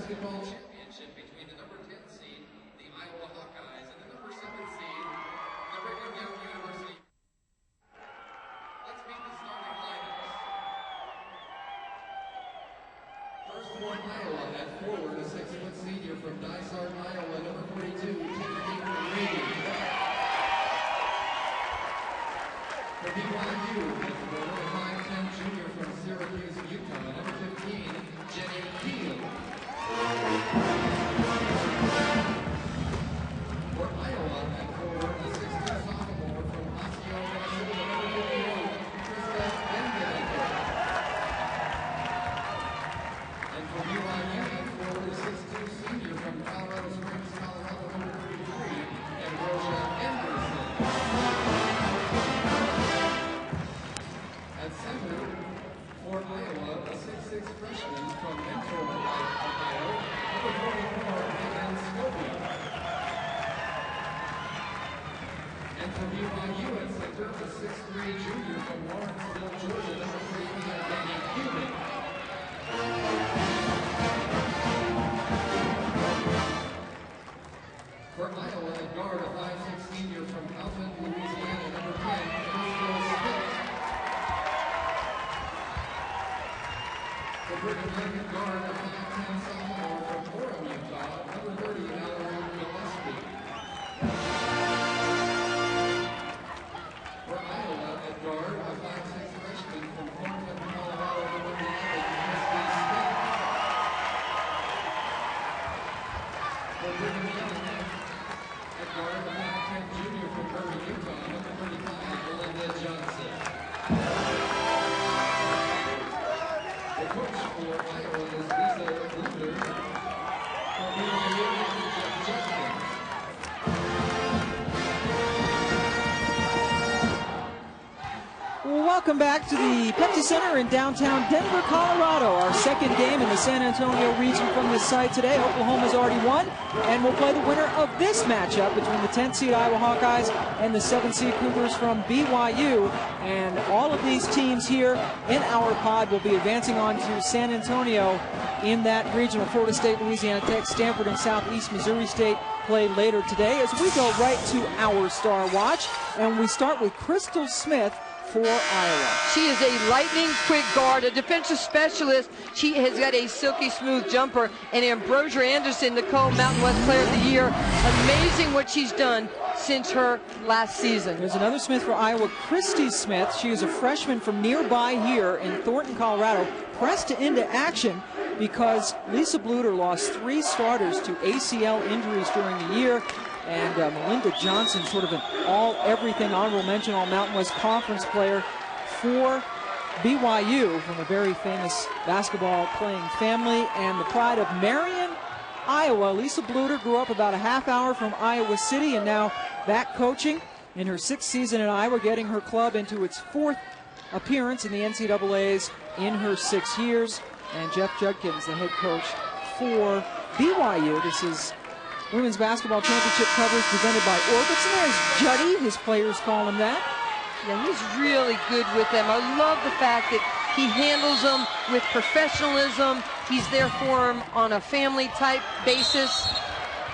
basketball championship between the number 10 seed, the Iowa Hawkeyes, and the number 7 seed, the Brigham Young University. Let's meet the starting lineups. First for Iowa at forward, a 6-foot senior from Dysart, Iowa, number 42, Timothy Reedy. For BYU, at forward, a 5'10" junior from Syracuse, Utah, number 15, Jenny Keel. For Iowa, at forward, a 6'2" sophomore from Osseo, Minnesota, number 51, Krista Engelberg. And for BYU, at forward, a 6'2" senior from Colorado Springs, Colorado, number 33, Ambrosia Anderson. At center, for Iowa, a 6'6" freshman from Mentor, Ohio, number 44, Megan Skouby. And for BYU at center, a 6'3" junior from Lawrenceville, Georgia, number 3, Danny Cuban. For Iowa at guard, a 5'6" senior from Alton, Louisiana, number 10, Crystal Smith. For Brigham Young at guard, a 5'10" sophomore from Orem, Utah, number 30, Mallory Gillespie. For Iowa at guard, a 5'6" freshman from Portland, Colorado, number 11, Christy Smith. For Brigham Young at guard, a 5'10" junior from Irving, Utah, number 35, Belinda Johnson. The coach for Iowa is Lisa Blunder. For BYU, Jeff Jenkins. Welcome back to the Pepsi Center in downtown Denver, Colorado. Our second game in the San Antonio region from this site today. Oklahoma's already won, and we'll play the winner of this matchup between the 10th seed Iowa Hawkeyes and the 7th seed Cougars from BYU. And all of these teams here in our pod will be advancing on to San Antonio in that regional. Florida State, Louisiana Tech, Stanford, and Southeast Missouri State play later today as we go right to our Star Watch. And we start with Crystal Smith for Iowa. She is a lightning quick guard, a defensive specialist. She has got a silky smooth jumper. And Ambrosia Anderson, the Mountain West Player of the Year. Amazing what she's done since her last season. There's another Smith for Iowa, Christy Smith. She is a freshman from nearby here in Thornton, Colorado. Pressed into action because Lisa Bluder lost 3 starters to ACL injuries during the year. And Melinda Johnson, sort of an all-everything honorable mention, all Mountain West Conference player for BYU from a very famous basketball-playing family. And the pride of Marion, Iowa. Lisa Bluder grew up about a half hour from Iowa City and now back coaching in her 6th season in Iowa, getting her club into its 4th appearance in the NCAAs in her 6 years. And Jeff Judkins, the head coach for BYU. This is Women's Basketball Championship coverage presented by Orbitz. And there's Juddy, his players call him that. Yeah, he's really good with them. I love the fact that he handles them with professionalism. He's there for them on a family-type basis.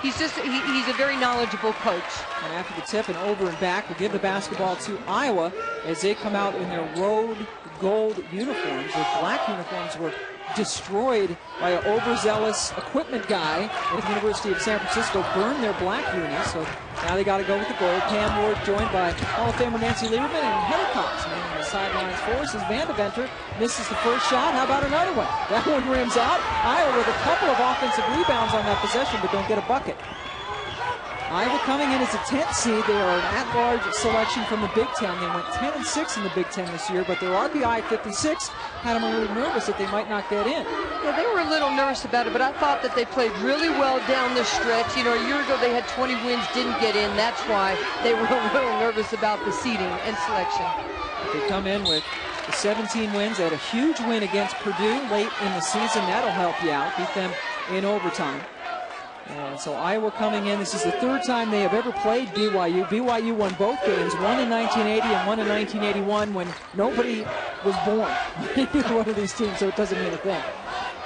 He's just, he's a very knowledgeable coach. And after the tip and over and back, we'll give the basketball to Iowa as they come out in their road gold uniforms. Their black uniforms were destroyed by an overzealous equipment guy at the University of San Francisco, burned their black unis, so now they got to go with the gold. Pam Ward joined by Hall of Famer Nancy Lieberman, and Heather Cox manning the sidelines for us as Vandeventer misses the first shot. How about another one? That one rims out. Iowa with a couple of offensive rebounds on that possession, but don't get a bucket. Iowa coming in as a 10th seed. They are an at-large selection from the Big Ten. They went 10-6 in the Big Ten this year, but their RPI 56 had them a little nervous that they might not get in. Yeah, they were a little nervous about it, but I thought that they played really well down the stretch. You know, a year ago they had 20 wins, didn't get in. That's why they were a little nervous about the seeding and selection. They come in with the 17 wins. They had a huge win against Purdue late in the season. That'll help you out. Beat them in overtime. And so Iowa coming in, this is the 3rd time they have ever played BYU. BYU won both games, one in 1980 and one in 1981 when nobody was born in one of these teams, so it doesn't mean a thing.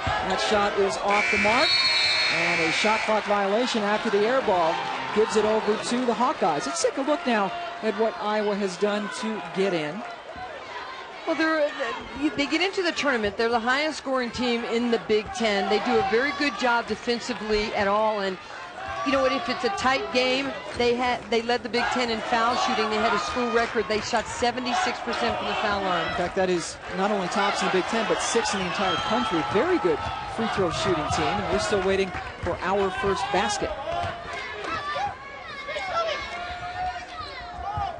That shot is off the mark. And a shot clock violation after the air ball gives it over to the Hawkeyes. Let's take a look now at what Iowa has done to get in. Well, they get into the tournament. They're the highest scoring team in the Big Ten. They do a very good job defensively at all. And you know what? If it's a tight game, they led the Big Ten in foul shooting. They had a school record. They shot 76% from the foul line. In fact, that is not only tops in the Big Ten, but 6th in the entire country. Very good free throw shooting team. And we're still waiting for our first basket.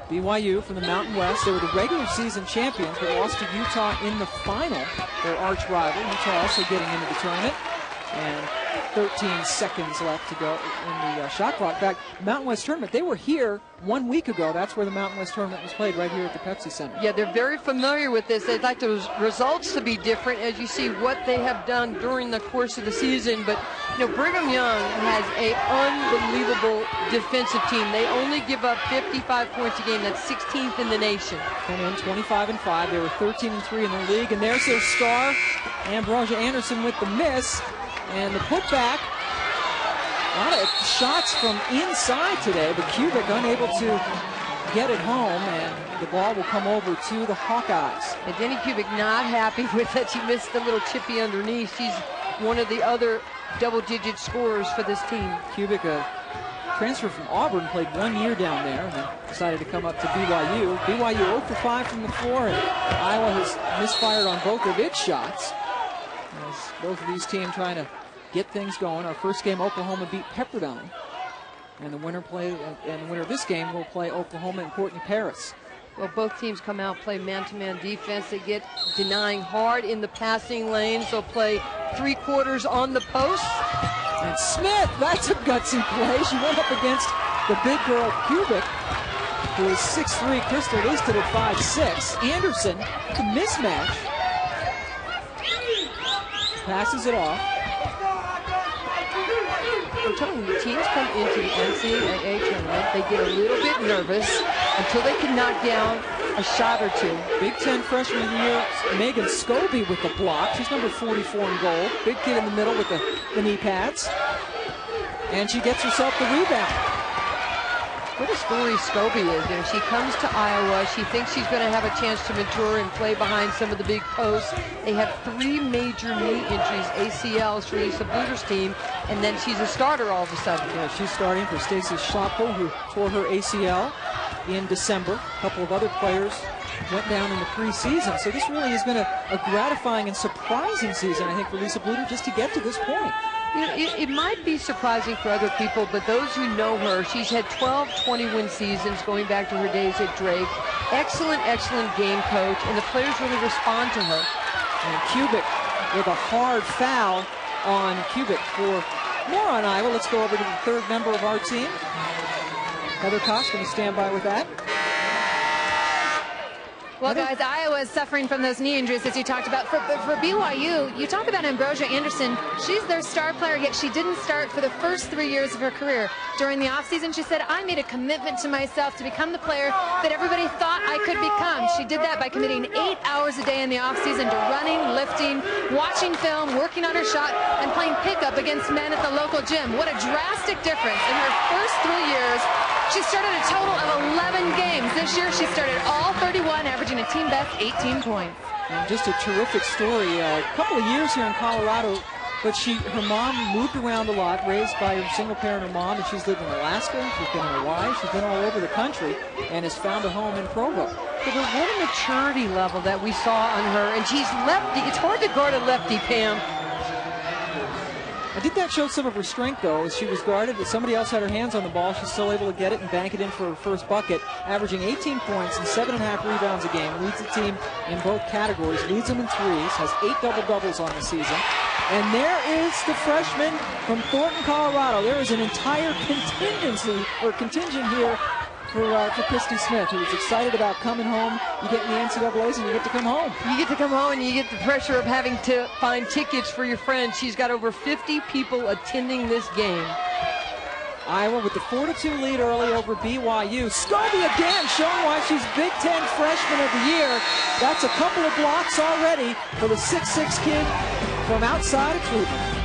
BYU from the Mountain West. They were the regular season champions, but lost to Utah in the final, their arch rival. Utah also getting into the tournament. And 13 seconds left to go in the shot clock. In fact, Mountain West tournament, they were here 1 week ago. That's where the Mountain West tournament was played, right here at the Pepsi Center. Yeah, they're very familiar with this. They'd like the results to be different as you see what they have done during the course of the season. But, you know, Brigham Young has an unbelievable defensive team. They only give up 55 points a game. That's 16th in the nation. Come in 25-5. They were 13-3 in the league. And there's their star, Ambrosia Anderson, with the miss. And the putback, a lot of shots from inside today, but Kubik unable to get it home, and the ball will come over to the Hawkeyes. And Denny Kubik not happy with that. She missed the little chippy underneath. She's one of the other double-digit scorers for this team. Kubik, a transfer from Auburn, played 1 year down there, and then decided to come up to BYU. BYU 0 for 5 from the floor, and Iowa has misfired on both of its shots. As both of these teams trying to get things going. Our first game, Oklahoma beat Pepperdine, and the winner of this game will play Oklahoma and Courtney Paris. Well, both teams come out, play man-to-man defense. They get denying hard in the passing lanes. They'll play 3/4 on the post. And Smith, that's a gutsy play. She went up against the big girl Kubik, who is 6'3", Crystal listed at 5'6". Anderson, the mismatch. Passes it off. I'm telling you, teams come into the NCAA tournament, they get a little bit nervous until they can knock down a shot or two. Big Ten freshman of the year, Megan Skouby with the block. She's number 44 in gold. Big kid in the middle with the knee pads. And she gets herself the rebound. What a story Skouby is. You know, she comes to Iowa. She thinks she's going to have a chance to mature and play behind some of the big posts. They have 3 major knee injuries, ACLs for Lisa Bluter's team, and then she's a starter all of a sudden. Yeah, she's starting for Stacey Schloppel, who tore her ACL in December. A couple of other players went down in the preseason. So this really has been a gratifying and surprising season, I think, for Lisa Bluter just to get to this point. You know, it might be surprising for other people, but those who know her, she's had 12 20-win seasons going back to her days at Drake. Excellent, excellent game coach, and the players really respond to her. And Kubik with a hard foul on Kubik. For more on Iowa, let's go over to the third member of our team. Heather Koss going to stand by with that. Well, guys, Iowa is suffering from those knee injuries, as you talked about. For BYU, you talk about Ambrosia Anderson. She's their star player, yet she didn't start for the first 3 years of her career. During the offseason, she said, I made a commitment to myself to become the player that everybody thought I could become. She did that by committing 8 hours a day in the offseason to running, lifting, watching film, working on her shot, and playing pickup against men at the local gym. What a drastic difference. In her first 3 years, she started a total of 11 games. This year, she started all 31, averaging a team best 18 points. And just a terrific story. A couple of years here in Colorado, but her mom moved around a lot, raised by her single parent, her mom, and she's lived in Alaska, she's been in Hawaii, she's been all over the country, and has found a home in Provo. But what a maturity level that we saw on her, and she's lefty. It's hard to guard a lefty, Pam. I think that showed some of her strength, though, as she was guarded, but somebody else had her hands on the ball. She's still able to get it and bank it in for her first bucket, averaging 18 points and 7.5 rebounds a game. Leads the team in both categories, leads them in threes, has 8 double-doubles on the season. And there is the freshman from Thornton, Colorado. There is an entire contingent here for Christy Smith, who is excited about coming home. You get in the NCAAs and you get to come home. You get to come home and you get the pressure of having to find tickets for your friends. She's got over 50 people attending this game. Iowa with the 4-2 lead early over BYU. Skouby again showing why she's Big Ten Freshman of the Year. That's a couple of blocks already for the 6'6" kid from outside of Cleveland.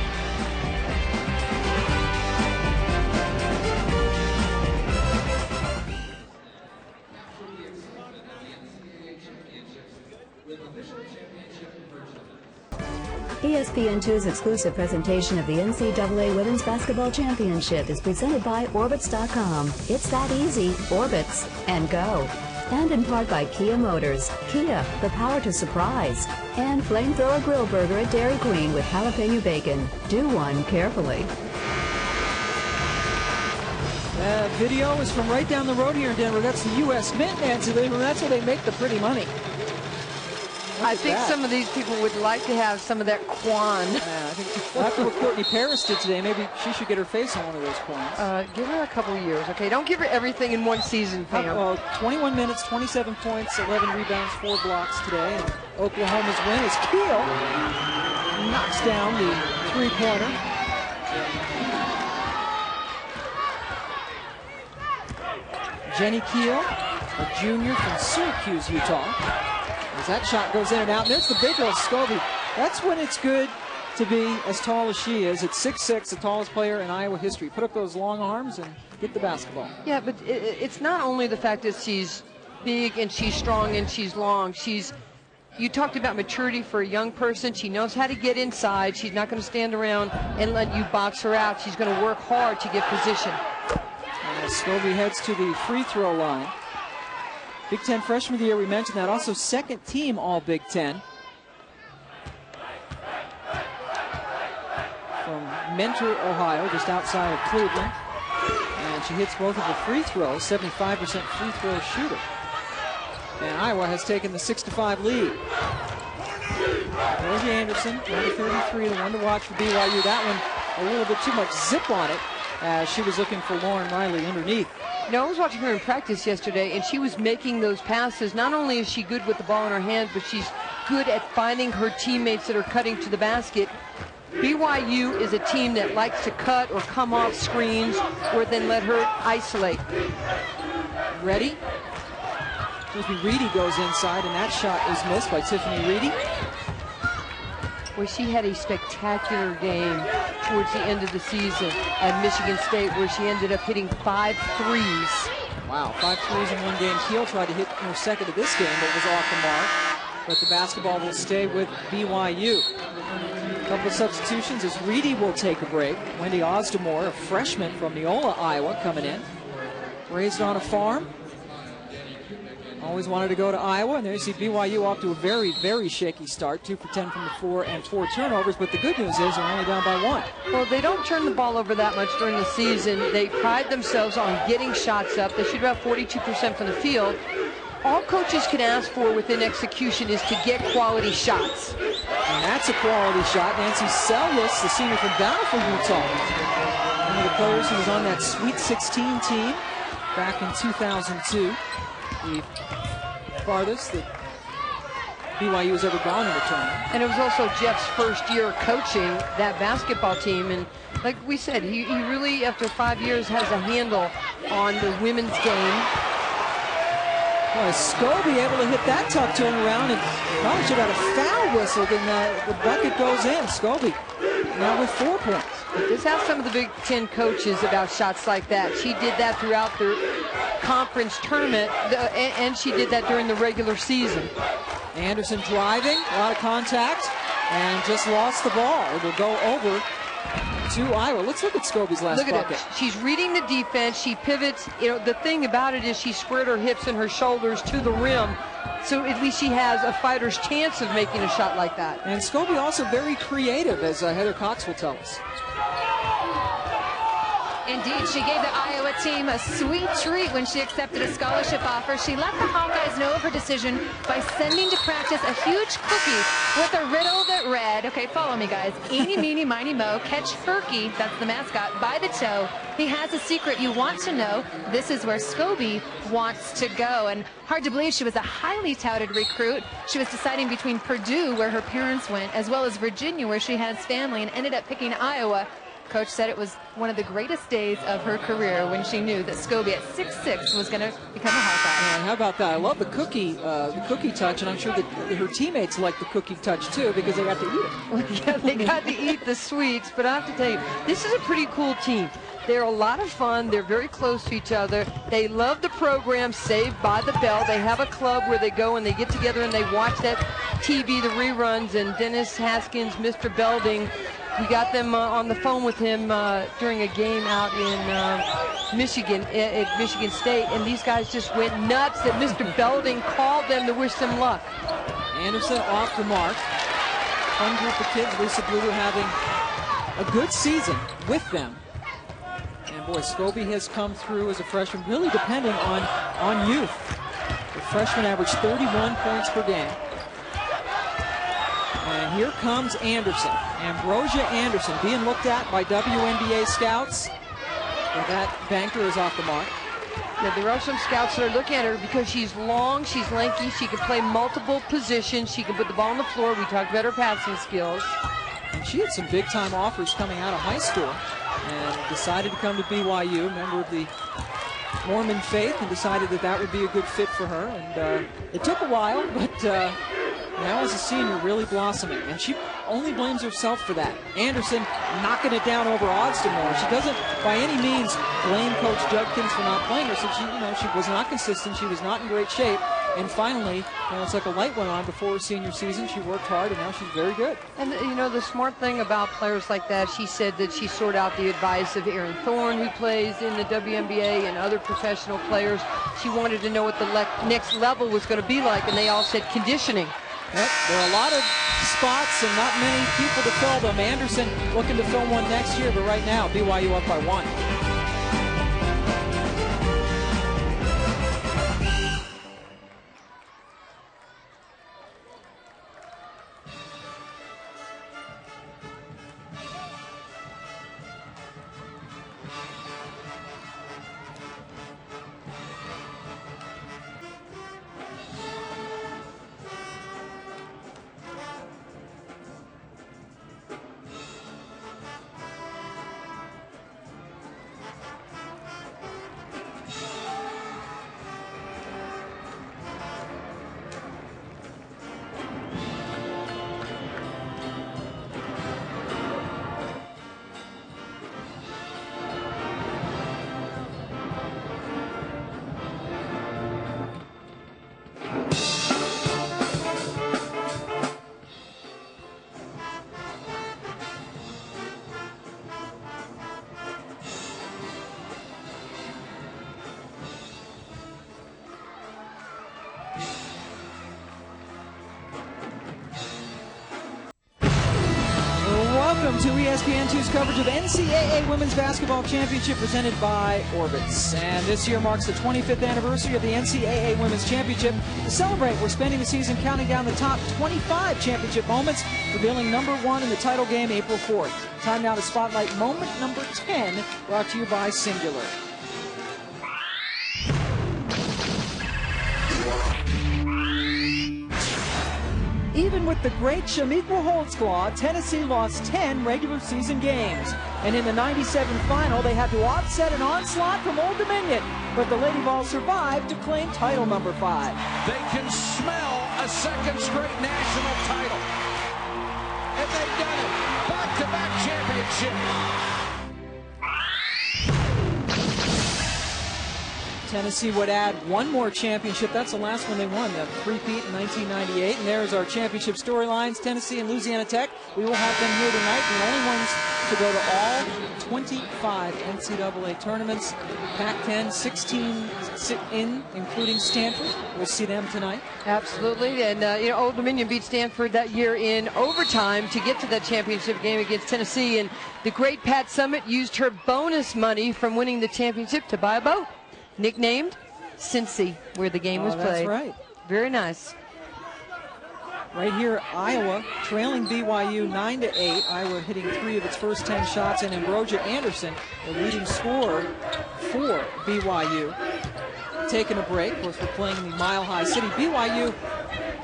ESPN2's exclusive presentation of the NCAA Women's Basketball Championship is presented by Orbitz.com. It's that easy. Orbitz and go. And in part by Kia Motors. Kia, the power to surprise. And Flamethrower Grill Burger at Dairy Queen with jalapeno bacon. Do one carefully. Video is from right down the road here in Denver. That's the U.S. Mint, Nancy. That's where they make the pretty money. I think some of these people would like to have some of that quan. I think after what Courtney Paris did today, maybe she should get her face on one of those quans. Give her a couple of years, okay? Don't give her everything in one season, Pam. Well, 21 minutes, 27 points, 11 rebounds, 4 blocks today. And Oklahoma's win is Keel knocks down the three-pointer. Jenny Keel, a junior from Syracuse, Utah. As that shot goes in and out, and there's the big girl, Skouby. That's when it's good to be as tall as she is. At 6'6", the tallest player in Iowa history. Put up those long arms and get the basketball. Yeah, but it's not only the fact that she's big and she's strong and she's long. You talked about maturity for a young person. She knows how to get inside. She's not going to stand around and let you box her out. She's going to work hard to get position. And Skouby heads to the free throw line. Big Ten Freshman of the Year, we mentioned that. Also second team All Big Ten. From Mentor, Ohio, just outside of Cleveland. And she hits both of her free throws, 75% free throw shooter. And Iowa has taken the 6-5 lead. Rosie Anderson, number 33, the one to watch for BYU. That one, a little bit too much zip on it as she was looking for Lauren Riley underneath. You know, I was watching her in practice yesterday, and she was making those passes. Not only is she good with the ball in her hands, but she's good at finding her teammates that are cutting to the basket. BYU is a team that likes to cut or come off screens or then let her isolate. Ready? Reedy goes inside, and that shot is missed by Tiffany Reedy. Well, she had a spectacular game towards the end of the season at Michigan State, where she ended up hitting 5 threes. Wow, 5 threes in one game. Keel tried to hit her second of this game, but was off the mark. But the basketball will stay with BYU. A couple of substitutions as Reedy will take a break. Wendy Osdemore, a freshman from Neola, Iowa, coming in. Raised on a farm. Always wanted to go to Iowa, and there you see BYU off to a very, very shaky start. 2 for 10 from the floor and 4 turnovers, but the good news is they're only down by 1. Well, they don't turn the ball over that much during the season. They pride themselves on getting shots up. They shoot about 42% from the field. All coaches can ask for within execution is to get quality shots. And that's a quality shot. Nancy Sellis, the senior from Bountiful, Utah. One of the players who was on that Sweet 16 team back in 2002. The farthest that BYU has ever gone in the tournament. And it was also Jeff's first year coaching that basketball team. And like we said, he really, after 5 years, has a handle on the women's game. Well, Skouby able to hit that tough turnaround, and probably should have had a foul whistle, then the bucket goes in. Skouby now with 4 points. Just ask some of the Big Ten coaches about shots like that. She did that throughout the conference tournament, and she did that during the regular season. Anderson driving, a lot of contact, and just lost the ball. It'll go over to Iowa. Let's look at Skouby's last bucket. Look at it. She's reading the defense. She pivots. You know, the thing about it is she squared her hips and her shoulders to the rim, so at least she has a fighter's chance of making a shot like that. And Skouby also very creative, as Heather Cox will tell us. Indeed, she gave the Iowa team a sweet treat when she accepted a scholarship offer. She let the Hawkeyes know of her decision by sending to practice a huge cookie with a riddle that read, okay, follow me, guys. Eeny, meeny, miny, mo, catch Furky, that's the mascot, by the toe. He has a secret you want to know. This is where Skouby wants to go. And hard to believe she was a highly touted recruit. She was deciding between Purdue, where her parents went, as well as Virginia, where she has family, and ended up picking Iowa. Coach said it was one of the greatest days of her career when she knew that Skouby at 6'6" was going to become a Hawkeye. And how about that? I love the cookie touch, and I'm sure that her teammates like the cookie touch too because they got to eat it. Well, yeah, they got to eat the sweets, but I have to tell you, this is a pretty cool team. They're a lot of fun. They're very close to each other. They love the program Saved by the Bell. They have a club where they go and they get together and they watch that TV, the reruns, and Dennis Haskins, Mr. Belding, we got them on the phone with him during a game out in Michigan, at Michigan State, and these guys just went nuts that Mr. Belding called them to wish them luck. Anderson off the mark. Fun group of kids. Lisa Bluter having a good season with them. And boy, Skouby has come through as a freshman, really depending on youth. The freshman averaged 31 points per game. And here comes Anderson. Ambrosia Anderson being looked at by WNBA scouts. And that banker is off the mark. Yeah, there are some scouts that are looking at her because she's long, she's lanky, she can play multiple positions, she can put the ball on the floor. We talked about her passing skills. And she had some big-time offers coming out of high school and decided to come to BYU, member of the Mormon faith, and decided that that would be a good fit for her. And it took a while, but now as a senior, really blossoming. And she only blames herself for that. Anderson knocking it down over Oddstamore. She doesn't by any means blame Coach Judkins for not playing her. So she was not consistent. She was not in great shape. And finally, it's like a light went on before her senior season. She worked hard, and now she's very good. And, the smart thing about players like that, she said that she sought out the advice of Aaron Thorne, who plays in the WNBA, and other professional players. She wanted to know what the next level was going to be like, and they all said conditioning. Yep, there are a lot of spots and not many people to fill them. Anderson looking to fill one next year, but right now, BYU up by 1. Welcome to ESPN2's coverage of NCAA Women's Basketball Championship presented by Orbitz. And this year marks the 25th anniversary of the NCAA Women's Championship. To celebrate, we're spending the season counting down the top 25 championship moments, revealing number 1 in the title game April 4th. Time now to spotlight moment number 10, brought to you by Singular. Even with the great Shamiqua Holtzclaw, Tennessee lost 10 regular season games. And in the 97 final, they had to offset an onslaught from Old Dominion. But the Lady Vols survived to claim title number 5. They can smell a second straight national title. And they've done it. Back-to-back championship. Tennessee would add one more championship. That's the last one they won, the three-peat in 1998. And there's our championship storylines, Tennessee and Louisiana Tech. We will have them here tonight, the only ones to go to all 25 NCAA tournaments. Pac-10, 16 in, including Stanford. We'll see them tonight. Absolutely. And, Old Dominion beat Stanford that year in overtime to get to that championship game against Tennessee. And the great Pat Summitt used her bonus money from winning the championship to buy a boat, nicknamed Cincy, where the game was played. That's right. Very nice. Right here, Iowa trailing BYU 9-8. Iowa hitting 3 of its first 10 shots, and Ambrosia Anderson, the leading scorer for BYU. Taking a break. Of course, we're playing in the Mile High City. BYU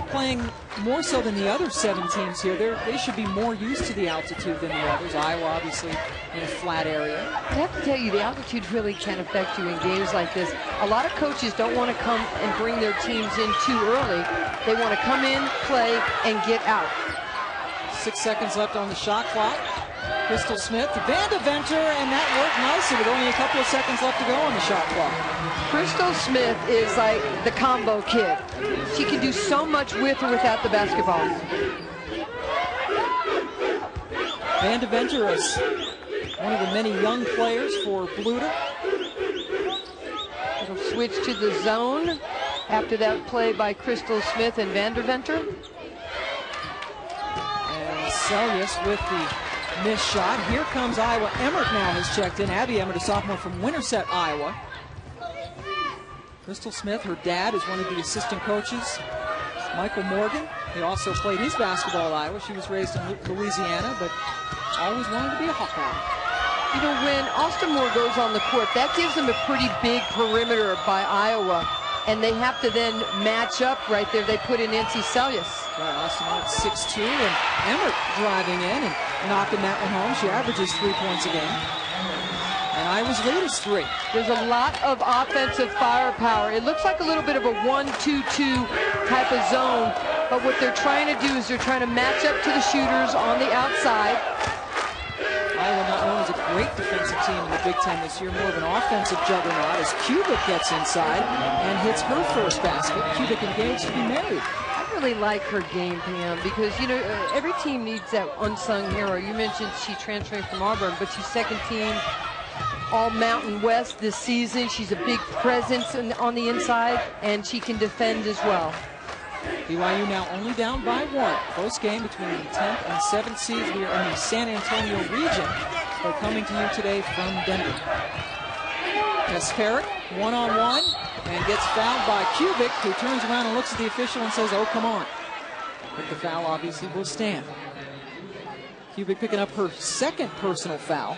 playing more so than the other 7 teams here. They should be more used to the altitude than the others. Iowa, obviously, in a flat area. I have to tell you, the altitude really can affect you in games like this. A lot of coaches don't want to come and bring their teams in too early. They want to come in, play, and get out. 6 seconds left on the shot clock. Crystal Smith to Vandeventer, and that worked nicely with only a couple of seconds left to go on the shot clock. Crystal Smith is like the combo kid. She can do so much with or without the basketball. Vandeventer is one of the many young players for Bluter. It'll switch to the zone after that play by Crystal Smith and Vandeventer. And Selyus with the missed shot. Here comes Iowa. Emmert now has checked in. Abby Emmert, a sophomore from Winterset, Iowa. Crystal Smith, her dad, is one of the assistant coaches. Michael Morgan, he also played his basketball at Iowa. She was raised in Louisiana, but always wanted to be a Hawkeye. You know, when Austin Moore goes on the court, that gives them a pretty big perimeter by Iowa, and they have to then match up right there. They put in NC Selyus. Right, Austin Moore at 6'2", and Emmert driving in and knocking that one home. She averages 3 points a game. And Iowa's lead is 3. There's a lot of offensive firepower. It looks like a little bit of a 1-2-2 type of zone, but what they're trying to do is they're trying to match up to the shooters on the outside. Iowa not known as a great defensive team in the Big Ten this year, more of an offensive juggernaut as Kubik gets inside and hits her first basket. Kubik engaged to be married. I really like her game, Pam, because, you know, every team needs that unsung hero. You mentioned she transferring from Auburn, but she's second team All Mountain West this season. She's a big presence on the inside, and she can defend as well. BYU now only down by 1. Close game between the 10th and 7th seeds. We are in the San Antonio region. They're coming to you today from Denver. Kasperic, one-on-one, and gets fouled by Kubik, who turns around and looks at the official and says, "Oh, come on." But the foul obviously will stand. Kubik picking up her second personal foul.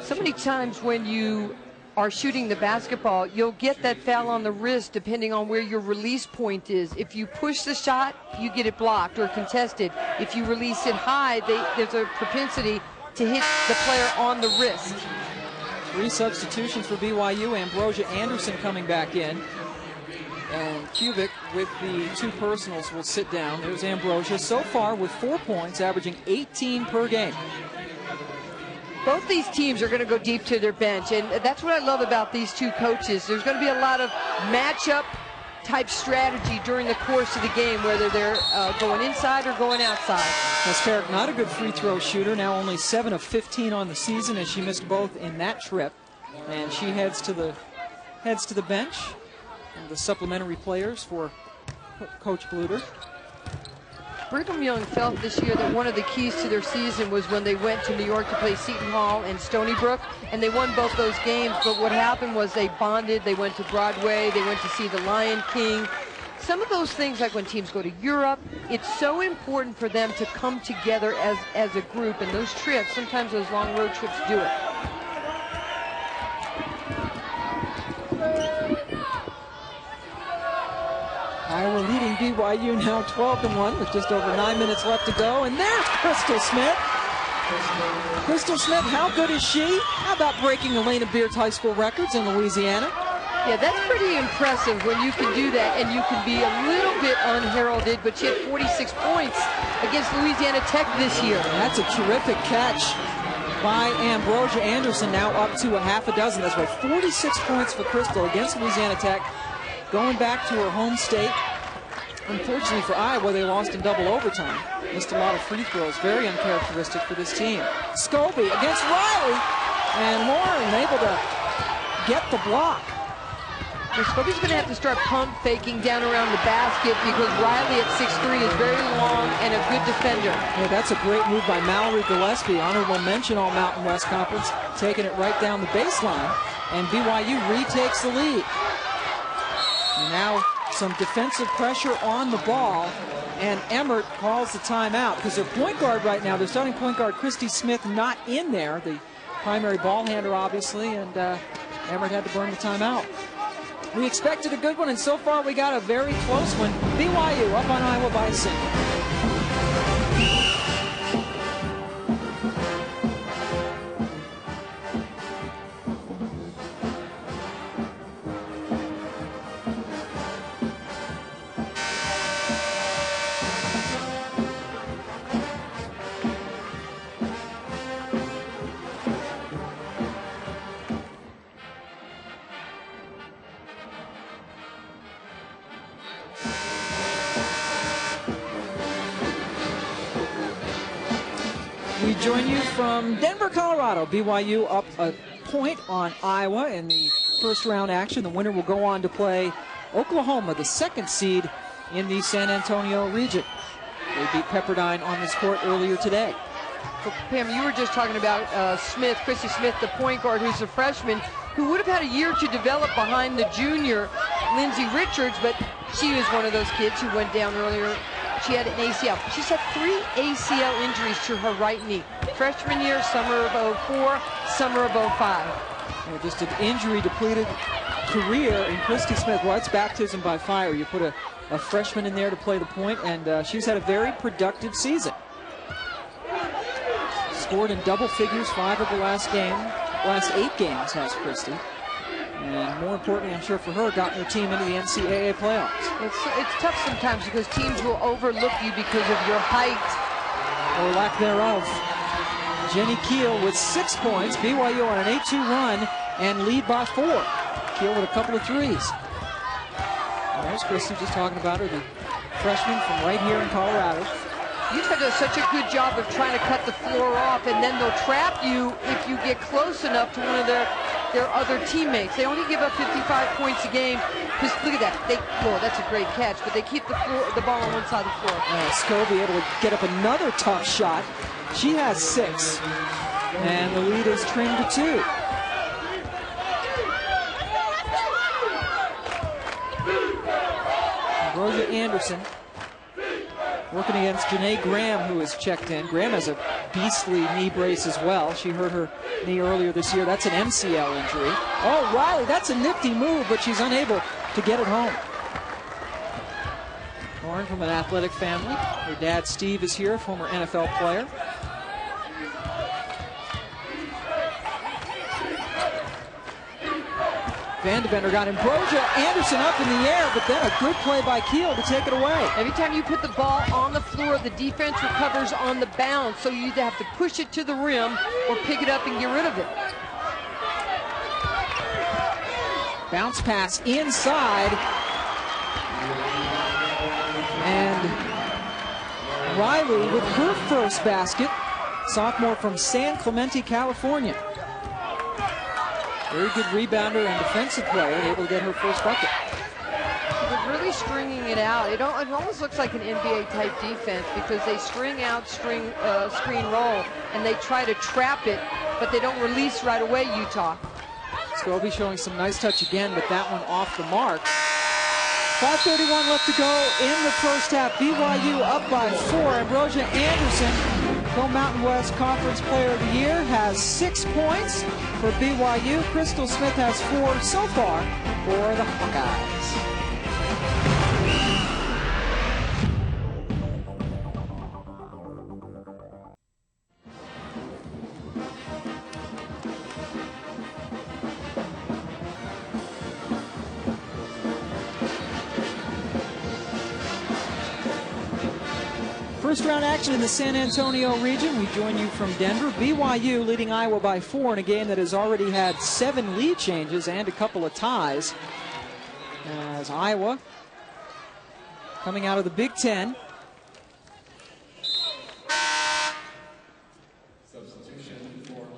So many times when you are shooting the basketball, you'll get that foul on the wrist depending on where your release point is. If you push the shot, you get it blocked or contested. If you release it high, there's a propensity to hit the player on the wrist. 3 substitutions for BYU. Ambrosia Anderson coming back in. And Kubik with the 2 personals will sit down. There's Ambrosia so far with 4 points, averaging 18 per game. Both these teams are going to go deep to their bench, and that's what I love about these two coaches. There's going to be a lot of matchup type strategy during the course of the game, whether they're going inside or going outside. Kasperic, not a good free throw shooter, now only 7 of 15 on the season, as she missed both in that trip. And she heads to the bench. And the supplementary players for Coach Bluter. Brigham Young felt this year that one of the keys to their season was when they went to New York to play Seton Hall and Stony Brook, and they won both those games. But what happened was they bonded, they went to Broadway, they went to see the Lion King. Some of those things, like when teams go to Europe, it's so important for them to come together as a group, and those trips, sometimes those long road trips do it. Iowa leading BYU now 12-1 with just over 9 minutes left to go. And there's Crystal Smith. Crystal Smith, how good is she? How about breaking Elena Beard's high school records in Louisiana? Yeah, that's pretty impressive when you can do that and you can be a little bit unheralded, but she had 46 points against Louisiana Tech this year. That's a terrific catch by Ambrosia Anderson, now up to a half a dozen. That's right, 46 points for Crystal against Louisiana Tech. Going back to her home state. Unfortunately for Iowa, they lost in double overtime. Missed a lot of free throws. Very uncharacteristic for this team. Skouby against Riley. And Lauren able to get the block. Well, Skouby's going to have to start pump faking down around the basket because Riley at 6'3" is very long and a good defender. Yeah, that's a great move by Mallory Gillespie. Honorable mention All Mountain West Conference. Taking it right down the baseline. And BYU retakes the lead. And now some defensive pressure on the ball, and Emmert calls the timeout because their point guard right now, their starting point guard, Christy Smith, not in there, the primary ball handler, obviously, and Emmert had to burn the timeout. We expected a good one, and so far we got a very close one. BYU up on Iowa by a single. We join you from Denver, Colorado. BYU up a point on Iowa in the first round action. The winner will go on to play Oklahoma, the 2nd seed in the San Antonio region. They beat Pepperdine on this court earlier today. Well, Pam, you were just talking about Christy Smith, the point guard, who's a freshman, who would have had a year to develop behind the junior, Lindsay Richards, but she was one of those kids who went down earlier. She had an ACL. She's had 3 ACL injuries to her right knee. Freshman year, summer of 04, summer of 05. Just an injury-depleted career in Christy Smith. Well, it's baptism by fire. You put a freshman in there to play the point, and she's had a very productive season. Scored in double figures 5 of the last 8 games has Christy. And more importantly, I'm sure for her, gotten her team into the NCAA playoffs. It's tough sometimes because teams will overlook you because of your height. Or lack thereof. Jenny Keel with 6 points. BYU on an 8-2 run and lead by 4. Keel with a couple of threes. And there's Christy just talking about her, the freshman from right here in Colorado. Utah does such a good job of trying to cut the floor off, and then they'll trap you if you get close enough to one of their other teammates. They only give up 55 points a game. Because look at that. That's a great catch, but they keep the ball on one side of the floor. Skouby able to get up another tough shot. She has 6, and the lead is trimmed to 2. Rosa Anderson working against Janae Graham, who is checked in. Graham has a beastly knee brace as well. She hurt her knee earlier this year. That's an MCL injury. Oh, Riley, that's a nifty move, but she's unable to get it home. Born from an athletic family. Her dad, Steve, is here, former NFL player. Vandevender got Ambrosia Anderson up in the air, but then a good play by Keel to take it away. Every time you put the ball on the floor, the defense recovers on the bounce, so you either have to push it to the rim or pick it up and get rid of it. Bounce pass inside. And Riley with her first basket, sophomore from San Clemente, California. Very good rebounder and defensive player, able to get her first bucket. They're really stringing it out. It almost looks like an NBA-type defense because they string out, screen roll, and they try to trap it, but they don't release right away, Utah. Skouby showing some nice touch again, but that one off the mark. 5:31 left to go in the first half. BYU up by 4. Ambrosia Anderson, Co-Mountain West Conference Player of the Year, has 6 points for BYU. Crystal Smith has 4 so far for the Hawkeyes. First round action in the San Antonio region. We join you from Denver. BYU leading Iowa by 4 in a game that has already had 7 lead changes and a couple of ties. As Iowa coming out of the Big Ten.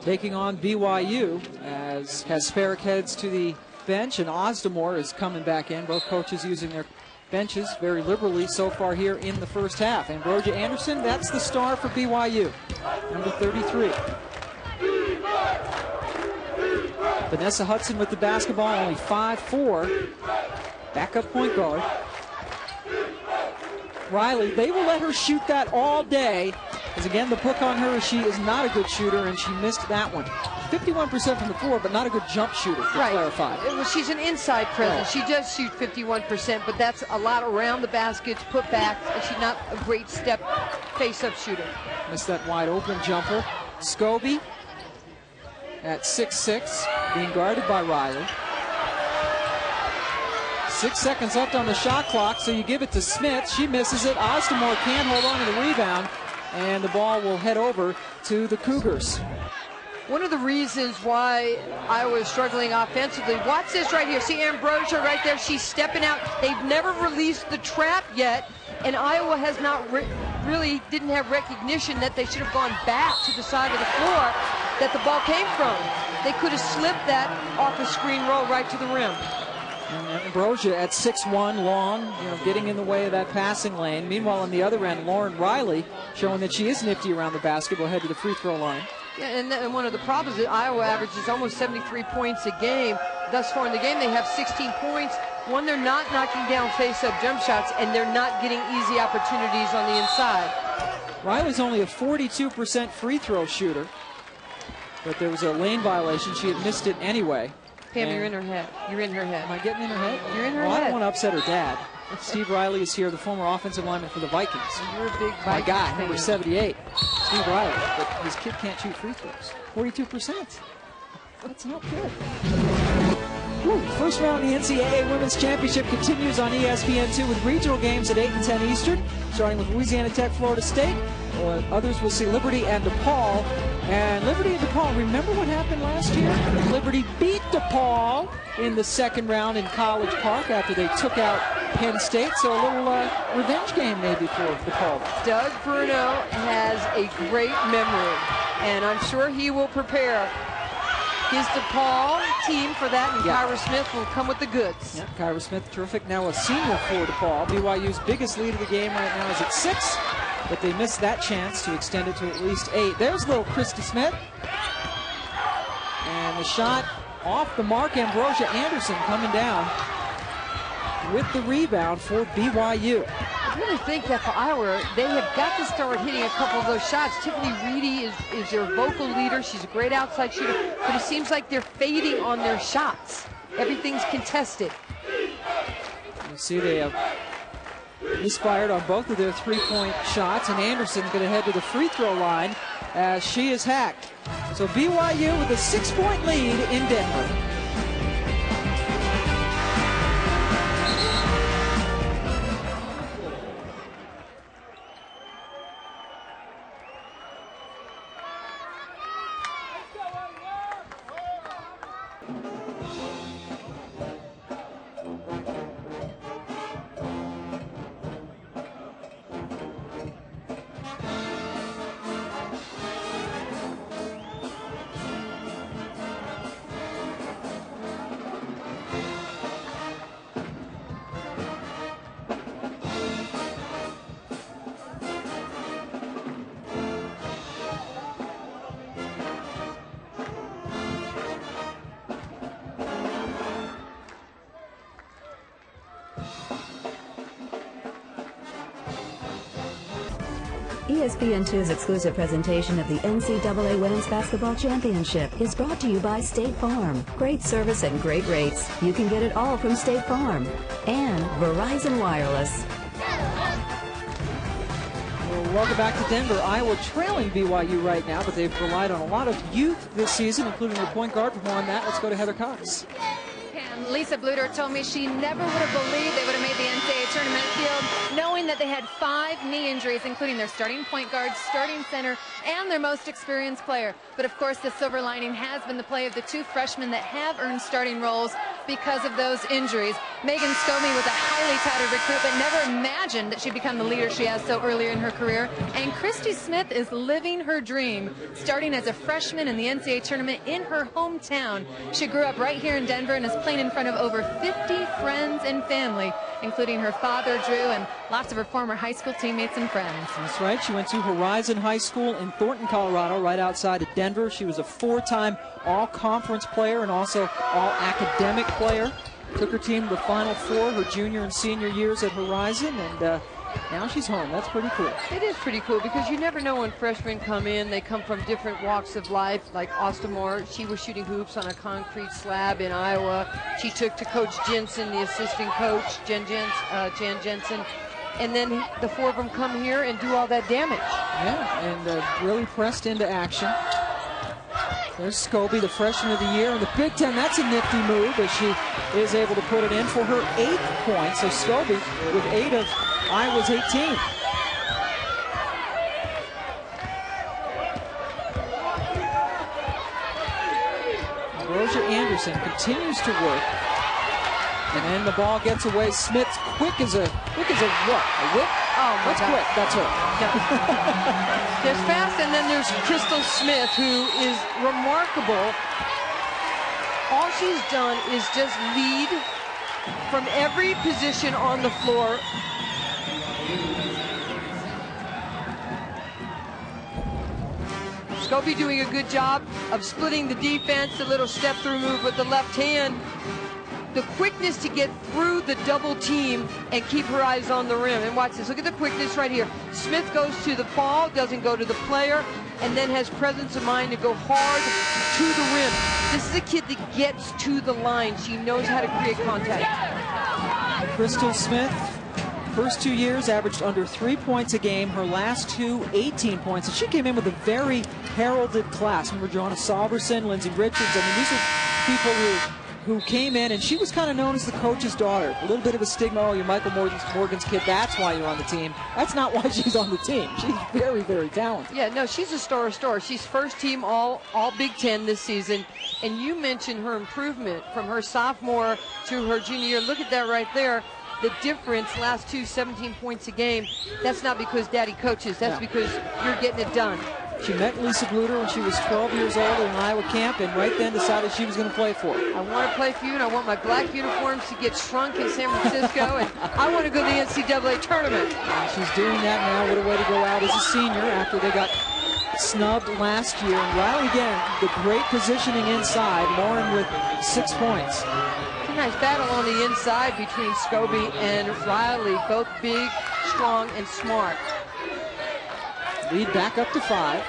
Taking on BYU as Kasparek heads to the bench and Ozdemore is coming back in. Both coaches using their benches very liberally so far here in the first half. Ambrosia Anderson, that's the star for BYU, number 33. Vanessa Hudson with the basketball, only 5'4", backup point guard. Riley, they will let her shoot that all day, because again, the book on her is she is not a good shooter, and she missed that one. 51% from the floor, but not a good jump shooter, to clarify. Well, she's an inside presence. She does shoot 51%, but that's a lot around the baskets, put back, and she's not a great step face-up shooter. Missed that wide open jumper. Skouby at 6'6", being guarded by Riley. 6 seconds left on the shot clock, so you give it to Smith. She misses it. Ozdemore can't hold on to the rebound, and the ball will head over to the Cougars. One of the reasons why Iowa is struggling offensively, watch this right here. See Ambrosia right there. She's stepping out. They've never released the trap yet, and Iowa has not really didn't have recognition that they should have gone back to the side of the floor that the ball came from. They could have slipped that off a screen roll right to the rim. And Ambrosia at 6'1", long, getting in the way of that passing lane. Meanwhile, on the other end, Lauren Riley showing that she is nifty around the basket. Will head to the free throw line. Yeah, and one of the problems is Iowa averages almost 73 points a game. Thus far in the game, they have 16 points. One, they're not knocking down face-up jump shots, and they're not getting easy opportunities on the inside. Riley's only a 42% free throw shooter, but there was a lane violation. She had missed it anyway. Pam, you're in her head. You're in her head. Am I getting in her head? You're in her head. I don't want to upset her dad. Steve Riley is here, the former offensive lineman for the Vikings. You're a big Vikings My guy, fan. number 78, Steve Riley. But his kid can't shoot free throws. 42%. That's not good. First round of the NCAA Women's Championship continues on ESPN2 with regional games at 8 and 10 Eastern, starting with Louisiana Tech, Florida State. Others will see Liberty and DePaul. And Liberty and DePaul, remember what happened last year? Liberty beat DePaul in the second round in College Park after they took out Penn State. So a little revenge game maybe for DePaul. Doug Bruno has a great memory, and I'm sure he will prepare his DePaul team for that, and Kyra Smith will come with the goods. Yeah, Kyra Smith, terrific. Now a senior for DePaul. BYU's biggest lead of the game right now is at 6, but they missed that chance to extend it to at least 8. There's little Christy Smith. And the shot off the mark. Ambrosia Anderson coming down with the rebound for BYU. I really think that for Iowa, they have got to start hitting a couple of those shots. Tiffany Reedy is their vocal leader. She's a great outside shooter, but it seems like they're fading on their shots. Everything's contested. You see they have misfired on both of their three-point shots, and Anderson's going to head to the free throw line as she is hacked. So BYU with a 6-point lead in Denver. ESPN2's exclusive presentation of the NCAA Women's Basketball Championship is brought to you by State Farm. Great service and great rates. You can get it all from State Farm. And Verizon Wireless. Well, welcome back to Denver. Iowa trailing BYU right now, but they've relied on a lot of youth this season, including their point guard. For more on that, let's go to Heather Cox. Lisa Bluter told me she never would have believed they would have made the NCAA tournament field, knowing that they had 5 knee injuries, including their starting point guard, starting center, and their most experienced player. But of course, the silver lining has been the play of the 2 freshmen that have earned starting roles because of those injuries. Megan Skouby was a highly touted recruit, but never imagined that she'd become the leader she has so early in her career. And Christy Smith is living her dream, starting as a freshman in the NCAA tournament in her hometown. She grew up right here in Denver and is playing in front of over 50 friends and family, including her father, Drew, and lots of her former high school teammates and friends. That's right. She went to Horizon High School in Thornton, Colorado, right outside of Denver. She was a 4-time all-conference player and also all-academic player. Took her team to the Final Four her junior and senior years at Horizon, and now she's home. That's pretty cool. It is pretty cool because you never know when freshmen come in. They come from different walks of life, like Austin Moore. She was shooting hoops on a concrete slab in Iowa. She took to Coach Jensen, the assistant coach, Jan Jensen. And then the 4 of them come here and do all that damage. Yeah, and really pressed into action. There's Skouby, the freshman of the year in the Big Ten. That's a nifty move as she is able to put it in for her 8th point. So Skouby with 8 of Iowa's 18. Ambrosia Anderson continues to work. And then the ball gets away. Smith's quick as a what? A whip? Oh, my That's God. quick. That's her. There's fast, and then there's Crystal Smith, who is remarkable. All she's done is just lead from every position on the floor. Skouby doing a good job of splitting the defense, a little step-through move with the left hand. The quickness to get through the double team and keep her eyes on the rim. And watch this, look at the quickness right here. Smith goes to the ball, doesn't go to the player, and then has presence of mind to go hard to the rim. This is a kid that gets to the line. She knows how to create contact. Crystal Smith, first 2 years, averaged under 3 points a game. Her last two, 18 points. And she came in with a very heralded class. Remember Joanna Salverson, Lindsay Richards. I mean, these are people who came in, and she was kind of known as the coach's daughter. A little bit of a stigma. Oh, you're Michael Morgan's kid. That's why you're on the team. That's not why she's on the team. She's very, very talented. Yeah, no, she's a star. She's first team all Big Ten this season. And you mentioned her improvement from her sophomore to her junior year. Look at that right there. The difference, last two, 17 points a game. That's not because Daddy coaches. That's because you're getting it done. She met Lisa Bluter when she was 12 years old in an Iowa camp, and right then decided she was going to play for her. I want to play for you, and I want my black uniforms to get shrunk in San Francisco, and I want to go to the NCAA tournament. And she's doing that now. What a way to go out as a senior after they got snubbed last year. And Riley, again, the great positioning inside. Lauren with 6 points. It's a nice battle on the inside between Skouby and Riley, both big, strong, and smart. Lead back up to 5.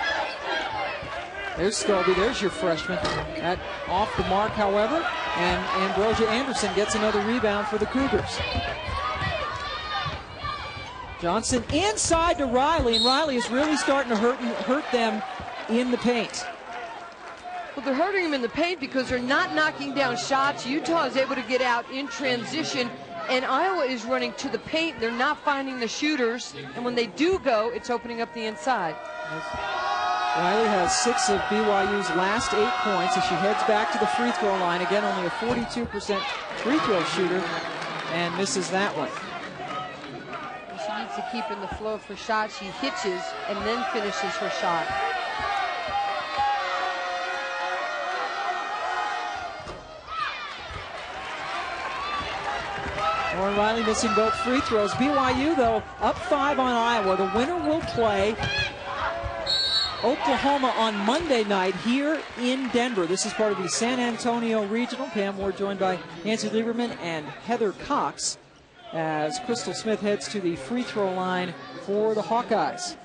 There's Skouby. There's your freshman. That off the mark, however. And Ambrosia Anderson gets another rebound for the Cougars. Johnson inside to Riley, and Riley is really starting to hurt them in the paint. Well, they're hurting them in the paint because they're not knocking down shots. Utah is able to get out in transition, and Iowa is running to the paint. They're not finding the shooters, and when they do go, it's opening up the inside. Riley has 6 of BYU's last 8 points as she heads back to the free throw line. Again, only a 42% free throw shooter, and misses that one. She needs to keep in the flow for shots. She hitches and then finishes her shot. Lauren Riley missing both free throws. BYU, though, up 5 on Iowa. The winner will play Oklahoma on Monday night here in Denver. This is part of the San Antonio Regional. Pam Ward joined by Nancy Lieberman and Heather Cox as Crystal Smith heads to the free throw line for the Hawkeyes.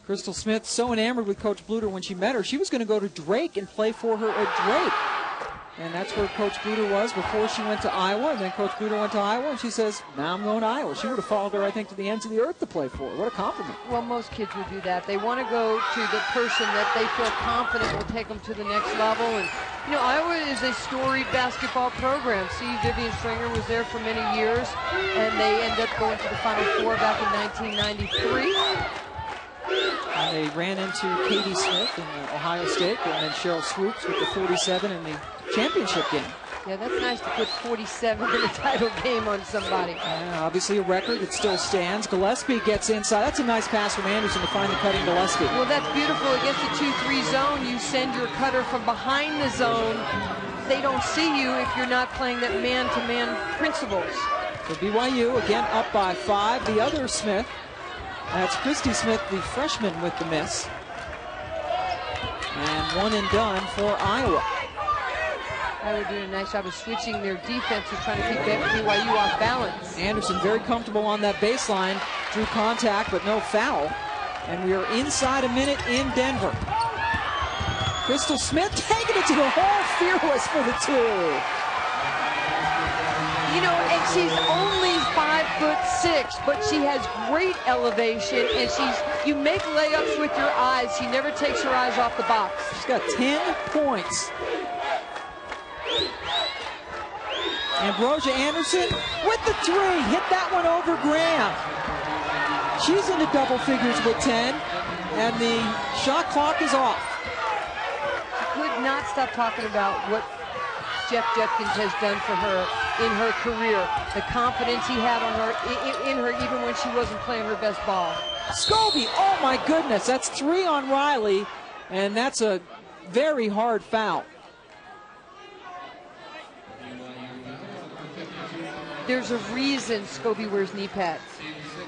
Crystal Smith so enamored with Coach Bluter when she met her, she was going to go to Drake and play for her at Drake. And that's where Coach Bluter was before she went to Iowa. And then Coach Bluter went to Iowa, and she says, now I'm going to Iowa. She would have followed her, I think, to the ends of the earth to play for her. What a compliment. Well, most kids would do that. They want to go to the person that they feel confident will take them to the next level. And, you know, Iowa is a storied basketball program. See, Vivian Stringer was there for many years, and they end up going to the Final Four back in 1993. And they ran into Katie Smith in Ohio State, and then Cheryl Swoops with the 47 in the championship game. Yeah, that's nice to put 47 in a title game on somebody. Obviously a record that still stands. Gillespie gets inside. That's a nice pass from Anderson to find the cutting Gillespie. Well, that's beautiful. Against the 2-3 zone, you send your cutter from behind the zone. They don't see you if you're not playing that man-to-man principles. For BYU, again up by 5. The other Smith, that's Christy Smith, the freshman, with the miss. And one and done for Iowa. Iowa doing a nice job of switching their defenses, trying to keep BYU off balance. Anderson very comfortable on that baseline. Drew contact, but no foul. And we are inside a minute in Denver. Crystal Smith taking it to the hole, fearless for the 2. You know, and she's only 5'6", but she has great elevation, and you make layups with your eyes. She never takes her eyes off the box. She's got 10 points. Ambrosia Anderson with the 3. Hit that one over Graham. She's into double figures with 10, and the shot clock is off. Could not stop talking about what Jeff Judkins has done for her in her career. The confidence he had on her, in her, even when she wasn't playing her best ball. Skouby, oh my goodness, that's 3 on Riley, and that's a very hard foul. There's a reason Skouby wears knee pads.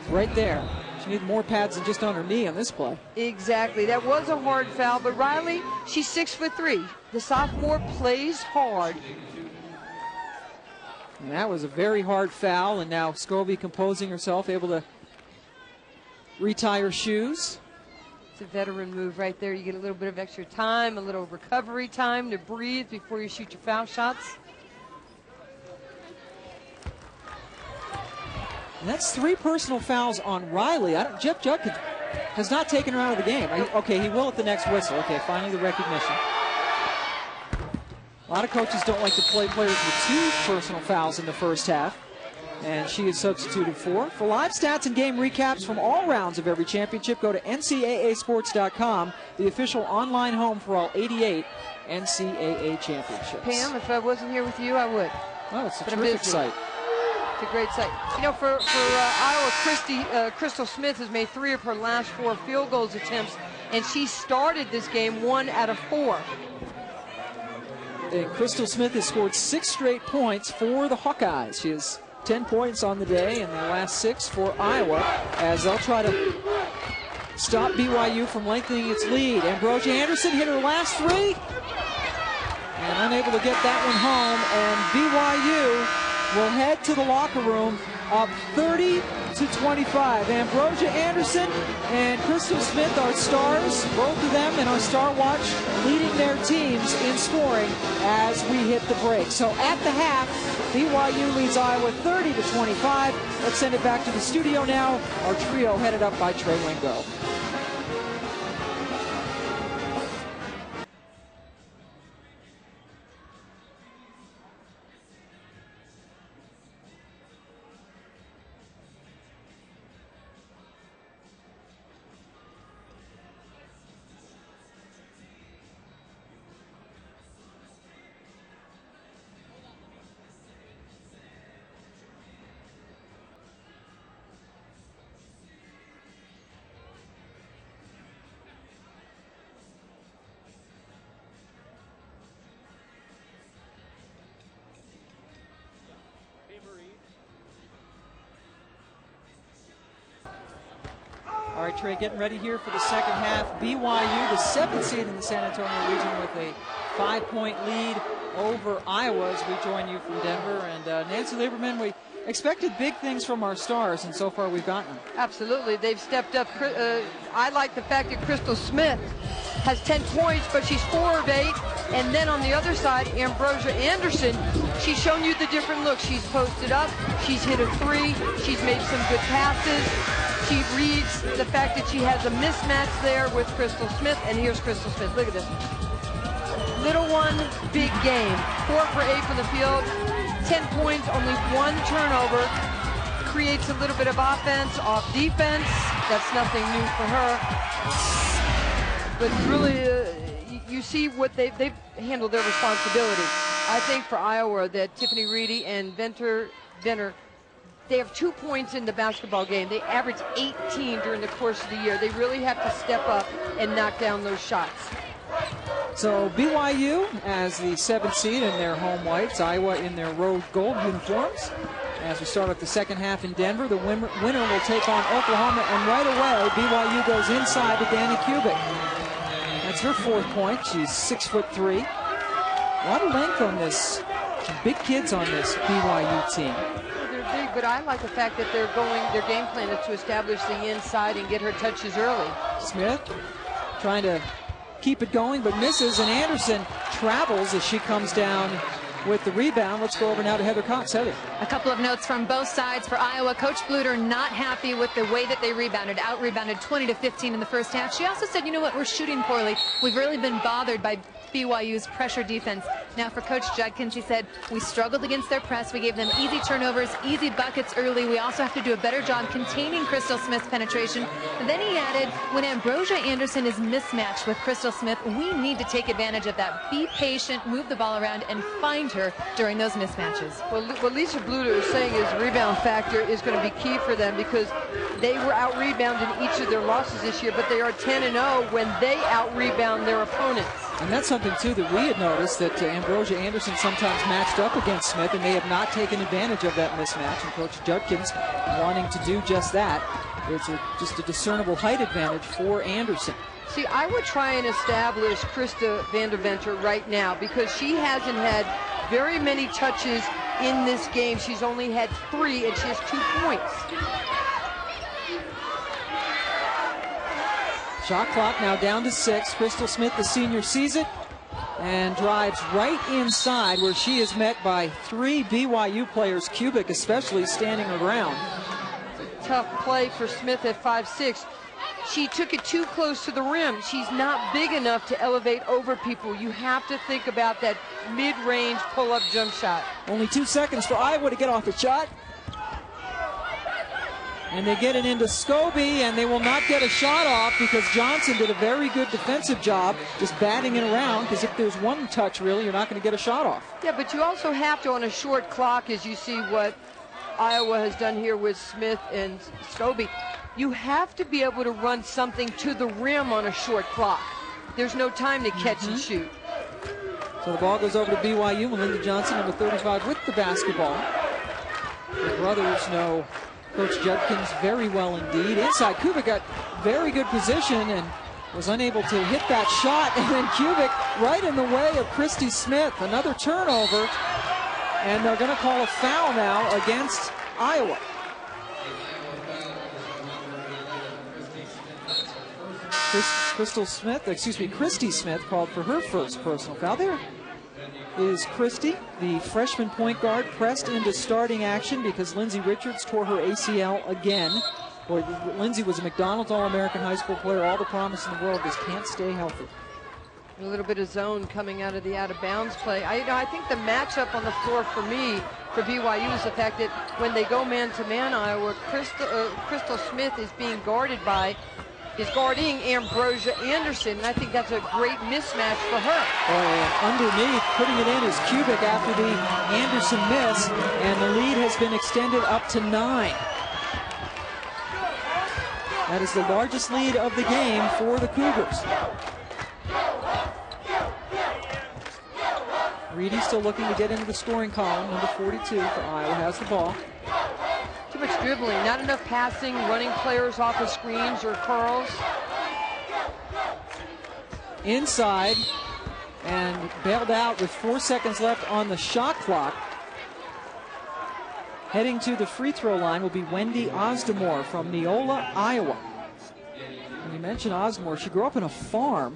Right there. She needs more pads than just on her knee on this play. Exactly. That was a hard foul, but Riley, she's 6'3". The sophomore plays hard. And that was a very hard foul, and now Skouby composing herself, able to retie her shoes. It's a veteran move right there. You get a little bit of extra time, a little recovery time to breathe before you shoot your foul shots. And that's 3 personal fouls on Riley. Jeff Judkins has not taken her out of the game. Okay, he will at the next whistle. Okay, finally the recognition. A lot of coaches don't like to play players with 2 personal fouls in the first half, and she is substituted 4. For live stats and game recaps from all rounds of every championship, go to NCAAsports.com, the official online home for all 88 NCAA championships. Pam, if I wasn't here with you, I would. Oh, it's a terrific site. It's a great site. You know, for Iowa, Crystal Smith has made 3 of her last 4 field goals attempts, and she started this game 1 out of 4. And Crystal Smith has scored 6 straight points for the Hawkeyes. She has 10 points on the day, and the last 6 for Iowa, as they'll try to stop BYU from lengthening its lead. Ambrosia Anderson hit her last 3, and unable to get that one home, and BYU will head to the locker room up 30-25. Ambrosia Anderson and Crystal Smith are stars, both of them in our Star Watch, leading their teams in scoring as we hit the break. So at the half, BYU leads Iowa 30-25. Let's send it back to the studio now. Our trio headed up by Trey Wingo. All right, Trey, getting ready here for the second half. BYU, the 7th seed in the San Antonio region, with a 5-point lead over Iowa as we join you from Denver. And Nancy Lieberman, we expected big things from our stars, and so far we've gotten them. Absolutely. They've stepped up. I like the fact that Crystal Smith has 10 points, but she's 4 of 8. And then on the other side, Ambrosia Anderson, she's shown you the different looks. She's posted up. She's hit a 3. She's made some good passes. She reads the fact that she has a mismatch there with Crystal Smith. And here's Crystal Smith. Look at this. Little one, big game. 4 for 8 from the field. 10 points, only 1 turnover. Creates a little bit of offense off defense. That's nothing new for her. But really, you see what they've handled their responsibility. I think for Iowa that Tiffany Reedy and Venner, they have 2 points in the basketball game. They average 18 during the course of the year. They really have to step up and knock down those shots. So BYU as the 7th seed in their home whites, Iowa in their road gold uniforms. As we start off the second half in Denver, the winner will take on Oklahoma, and right away BYU goes inside to Danny Kubik. That's her 4th point. She's 6'3". A lot of length on this. Some big kids on this BYU team. They're big, but I like the fact that their game plan is to establish the inside and get her touches early. Smith trying to keep it going, but misses, and Anderson travels as she comes down with the rebound. Let's go over now to Heather Cox. Heather. A couple of notes from both sides for Iowa. Coach Bluter not happy with the way that they rebounded. Out-rebounded 20-15 in the first half. She also said, you know what, we're shooting poorly. We've really been bothered by BYU's pressure defense. Now for Coach Judkins, he said, we struggled against their press. We gave them easy turnovers, easy buckets early. We also have to do a better job containing Crystal Smith's penetration. And then he added, when Ambrosia Anderson is mismatched with Crystal Smith, we need to take advantage of that. Be patient, move the ball around, and find her during those mismatches. Well, what Lisa Bluter is saying is the rebound factor is going to be key for them, because they were out-rebounded in each of their losses this year, but they are 10-0 when they out-rebound their opponents. And that's something, too, that we had noticed, that Ambrosia Anderson sometimes matched up against Smith, and they have not taken advantage of that mismatch. And Coach Judkins wanting to do just that. It's just a discernible height advantage for Anderson. See, I would try and establish Krista Vanderventer right now, because she hasn't had very many touches in this game. She's only had 3, and she has 2 points. Shot clock now down to 6. Crystal Smith, the senior, sees it and drives right inside, where she is met by 3 BYU players, Kubik especially, standing her ground. Tough play for Smith at 5'6". She took it too close to the rim. She's not big enough to elevate over people. You have to think about that mid-range pull-up jump shot. Only 2 seconds for Iowa to get off a shot. And they get it into Skouby, and they will not get a shot off because Johnson did a very good defensive job just batting it around, because if there's one touch, really, you're not going to get a shot off. Yeah, but you also have to, on a short clock, as you see what Iowa has done here with Smith and Skouby, you have to be able to run something to the rim on a short clock. There's no time to catch and shoot. So the ball goes over to BYU. Melinda Johnson, number 35, with the basketball. The brothers know Coach Judkins very well indeed. Inside, Kubik got very good position and was unable to hit that shot. And then Kubik right in the way of Christy Smith. Another turnover. And they're going to call a foul now against Iowa. Christy Smith called for her first personal foul. There is Christy, the freshman point guard, pressed into starting action because Lindsay Richards tore her ACL again. Boy, Lindsay was a McDonald's All-American high school player. All the promise in the world, just can't stay healthy. A little bit of zone coming out of the out-of-bounds play. I think the matchup on the floor for me, for BYU, is the fact that when they go man-to-man, Iowa, Crystal Smith is guarding Ambrosia Anderson, and I think that's a great mismatch for her. And underneath, putting it in is Kubik after the Anderson miss, and the lead has been extended up to 9. That is the largest lead of the game for the Cougars. Reedy still looking to get into the scoring column. Number 42 for Iowa has the ball. Too much dribbling, not enough passing, running players off of screens or curls. Inside, and bailed out with 4 seconds left on the shot clock. Heading to the free throw line will be Wendy Osdemore from Neola, Iowa. And you mentioned Osdemore. She grew up in a farm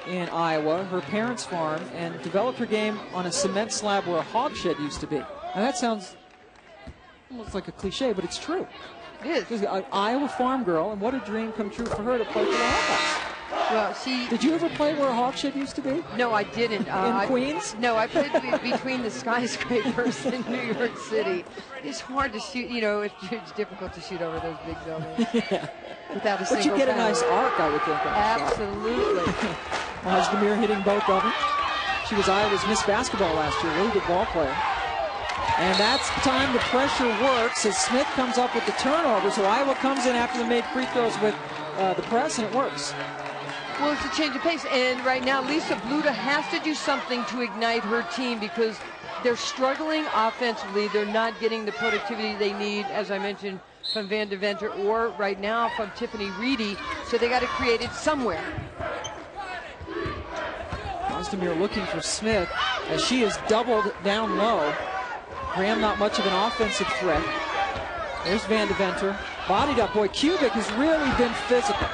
in Iowa, her parents' farm, and developed her game on a cement slab where a hog shed used to be. And that sounds almost like a cliche, but it's true. It is. She's an Iowa farm girl, and what a dream come true for her to play for the Hawkeyes. Well, Did you ever play where a hog shed used to be? No, I didn't. In Queens? No, I played between the skyscrapers in New York City. It's hard to shoot, it's difficult to shoot over those big buildings. Yeah. Without a But you get a nice arc, I would think. Absolutely. Osdemore hitting both of them. She was Iowa's Miss Basketball last year, really good ball player. And that's the time the pressure works as Smith comes up with the turnover. So Iowa comes in after they made free throws with the press, and it works. Well, it's a change of pace, and right now Lisa Bluter has to do something to ignite her team because they're struggling offensively. They're not getting the productivity they need, as I mentioned, from Vanderventer or right now from Tiffany Reedy, so they got to create it somewhere. Osdemore looking for Smith as she is doubled down low. Graham not much of an offensive threat. There's Vanderventer. Bodied up. Boy, Kubik has really been physical.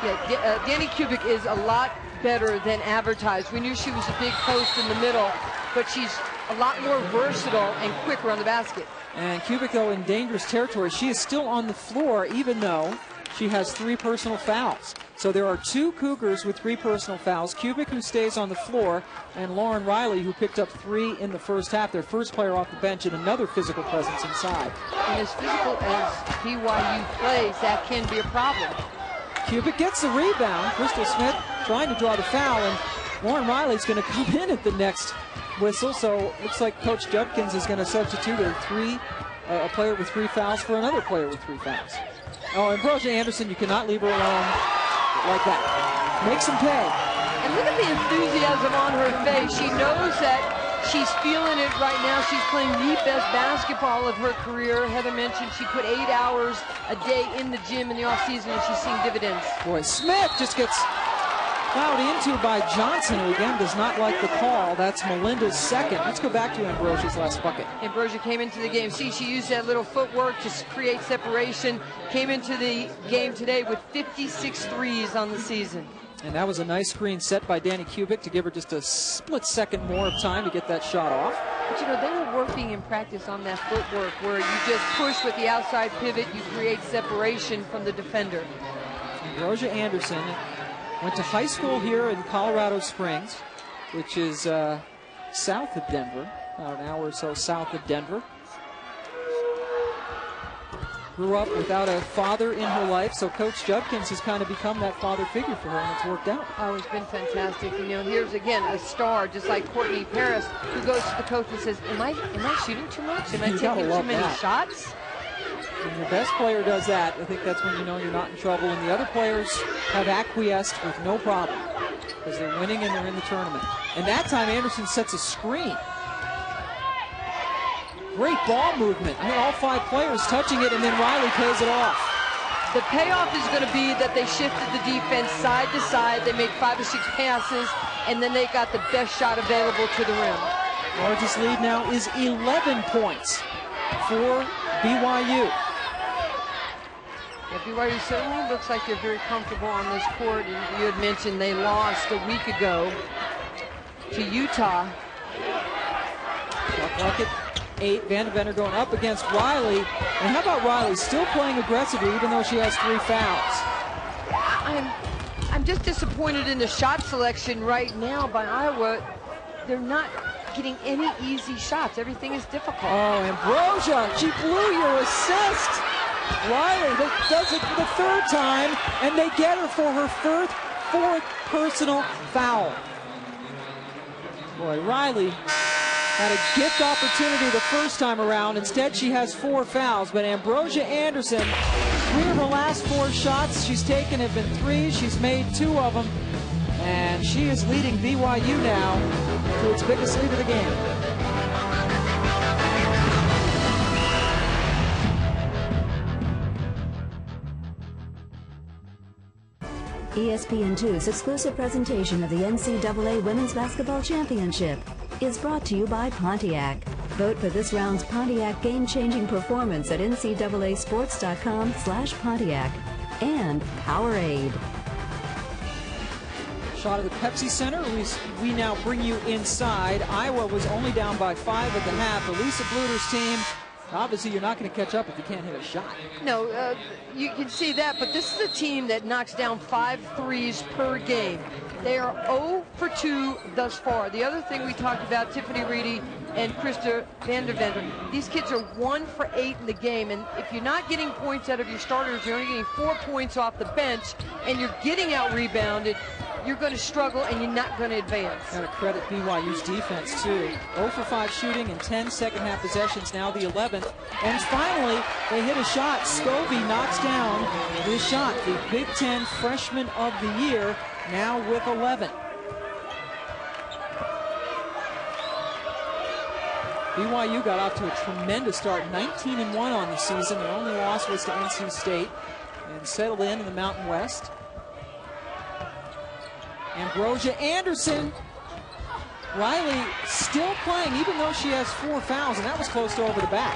Yeah, Danny Kubik is a lot better than advertised. We knew she was a big post in the middle, but she's a lot more versatile and quicker on the basket. And Kubik, though, in dangerous territory. She is still on the floor, even though she has 3 personal fouls. So there are 2 Cougars with 3 personal fouls. Kubik, who stays on the floor, and Lauren Riley, who picked up 3 in the first half. Their first player off the bench and another physical presence inside. And as physical as BYU plays, that can be a problem. Kubik gets the rebound. Crystal Smith trying to draw the foul, and Lauren Riley's going to come in at the next whistle. So looks like Coach Judkins is going to substitute a player with 3 fouls for another player with 3 fouls. Oh, Ambrosia Anderson, you cannot leave her alone like that. Makes them pay. And look at the enthusiasm on her face. She knows that she's feeling it right now. She's playing the best basketball of her career. Heather mentioned she put 8 hours a day in the gym in the offseason, and she's seeing dividends. Boy, Smith just gets plowed into by Johnson, who again does not like the call. That's Melinda's second. Let's go back to Ambrosia's last bucket. Ambrosia came into the game. See, she used that little footwork to create separation. Came into the game today with 56 threes on the season. And that was a nice screen set by Danny Kubik to give her just a split second more of time to get that shot off. But you know, they were working in practice on that footwork where you just push with the outside pivot, you create separation from the defender. Ambrosia Anderson went to high school here in Colorado Springs, which is south of Denver, about an hour or so south of Denver. Grew up without a father in her life, so Coach Judkins has kind of become that father figure for her, and it's worked out. Oh, it's been fantastic. You know, here's again a star, just like Courtney Paris, who goes to the coach and says, am I shooting too much? Am I taking too many shots? When your best player does that, I think that's when you know you're not in trouble, and the other players have acquiesced with no problem because they're winning and they're in the tournament. And that time Anderson sets a screen. Great ball movement. I mean, all 5 players touching it, and then Riley pays it off. The payoff is going to be that they shifted the defense side to side. They make 5 or 6 passes, and then they got the best shot available to the rim. Largest lead now is 11 points for BYU. Yeah, BYU certainly looks like they're very comfortable on this court. And you had mentioned they lost a week ago to Utah. Shot clock at 8. Vandeventer going up against Riley. And how about Riley still playing aggressively even though she has 3 fouls? I'm just disappointed in the shot selection right now by Iowa. They're not getting any easy shots. Everything is difficult. Oh, Ambrosia, she blew your assist. Riley does it for the 3rd time, and they get her for her 4th personal foul. Boy, Riley had a gift opportunity the first time around. Instead, she has 4 fouls. But Ambrosia Anderson, 3 of her last 4 shots she's taken have been 3s. She's made 2 of them. And she is leading BYU now to its biggest lead of the game. ESPN2's exclusive presentation of the NCAA Women's Basketball Championship is brought to you by Pontiac. Vote for this round's Pontiac game-changing performance at ncaasports.com/Pontiac. And Powerade. Shot of the Pepsi Center. We now bring you inside. Iowa was only down by 5 at the half. Elisa Bluter's team, obviously you're not going to catch up if you can't hit a shot. No, you can see that, but this is a team that knocks down 5 threes per game. They are 0 for 2 thus far. The other thing we talked about, Tiffany Reedy and Krista Vandeventer, these kids are 1 for 8 in the game, and if you're not getting points out of your starters, you're only getting 4 points off the bench, and you're getting out-rebounded, you're going to struggle and you're not going to advance. Got to credit BYU's defense, too. 0 for 5 shooting and 10 second-half possessions, now the 11th. And finally, they hit a shot. Skouby knocks down this shot. The Big Ten Freshman of the Year, now with 11. BYU got off to a tremendous start, 19-1 on the season. Their only loss was to NC State, and settled in the Mountain West. Ambrosia Anderson. Riley still playing, even though she has 4 fouls, and that was close to over the back.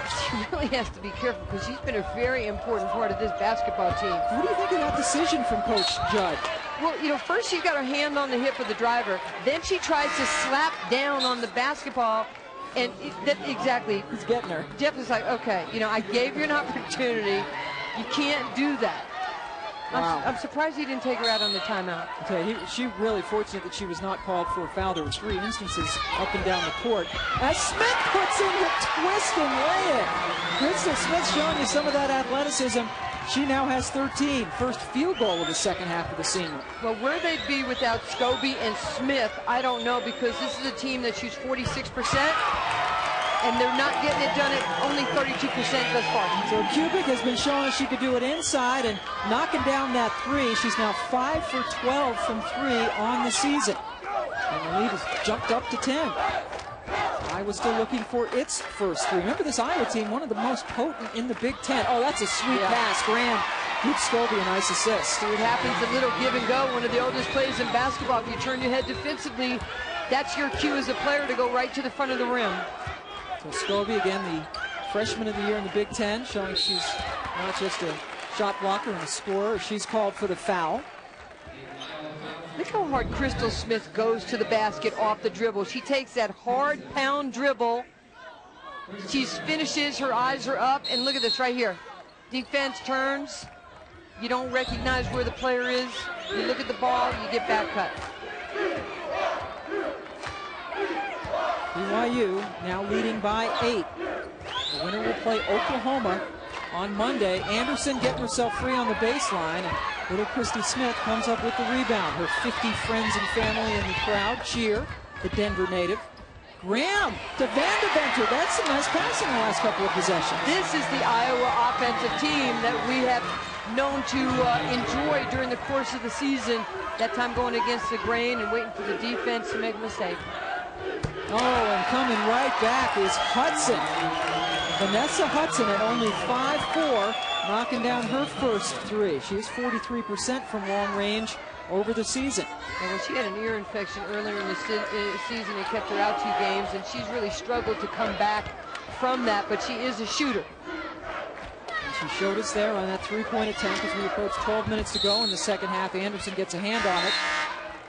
She really has to be careful because she's been a very important part of this basketball team. What do you think of that decision from Coach Judd? Well, you know, first she's got her hand on the hip of the driver. Then she tries to slap down on the basketball. And exactly. He's getting her. Jeff is like, okay, you know, I gave you an opportunity. You can't do that. Wow. I'm surprised he didn't take her out on the timeout. Okay, she really fortunate that she was not called for a foul. There were 3 instances up and down the court. As Smith puts in the twisting lay-in. Crystal Smith showing you some of that athleticism. She now has 13. First field goal of the second half of the senior. Well, where they'd be without Skouby and Smith, I don't know, because this is a team that shoots 46%. And they're not getting it done at only 32% thus far. So Kubik has been showing us she could do it inside and knocking down that 3. She's now 5 for 12 from 3 on the season. And the lead has jumped up to 10. Iowa's still looking for its first 3. Remember this Iowa team, one of the most potent in the Big Ten. Oh, that's a sweet pass. Graham gives Skouby a nice assist. See what happens, a little give and go. One of the oldest plays in basketball. If you turn your head defensively, that's your cue as a player to go right to the front of the rim. So Skouby, again, the freshman of the year in the Big Ten, showing she's not just a shot blocker and a scorer. She's called for the foul. Look how hard Crystal Smith goes to the basket off the dribble. She takes that hard pound dribble. She finishes, her eyes are up, and look at this right here. Defense turns. You don't recognize where the player is. You look at the ball, you get back cut. BYU now leading by 8. The winner will play Oklahoma on Monday. Anderson getting herself free on the baseline, and little Christy Smith comes up with the rebound. Her 50 friends and family in the crowd cheer the Denver native. Graham to Vandeventer. That's a nice pass in the last couple of possessions. This is the Iowa offensive team that we have known to enjoy during the course of the season. That time going against the grain and waiting for the defense to make a mistake. Oh, and coming right back is Hudson. Vanessa Hudson at only 5'4", knocking down her first 3. She is 43% from long range over the season. Well, she had an ear infection earlier in the season. It kept her out 2 games, and she's really struggled to come back from that, but she is a shooter. And she showed us there on that 3-point attempt as we approach 12 minutes to go in the second half. Anderson gets a hand on it.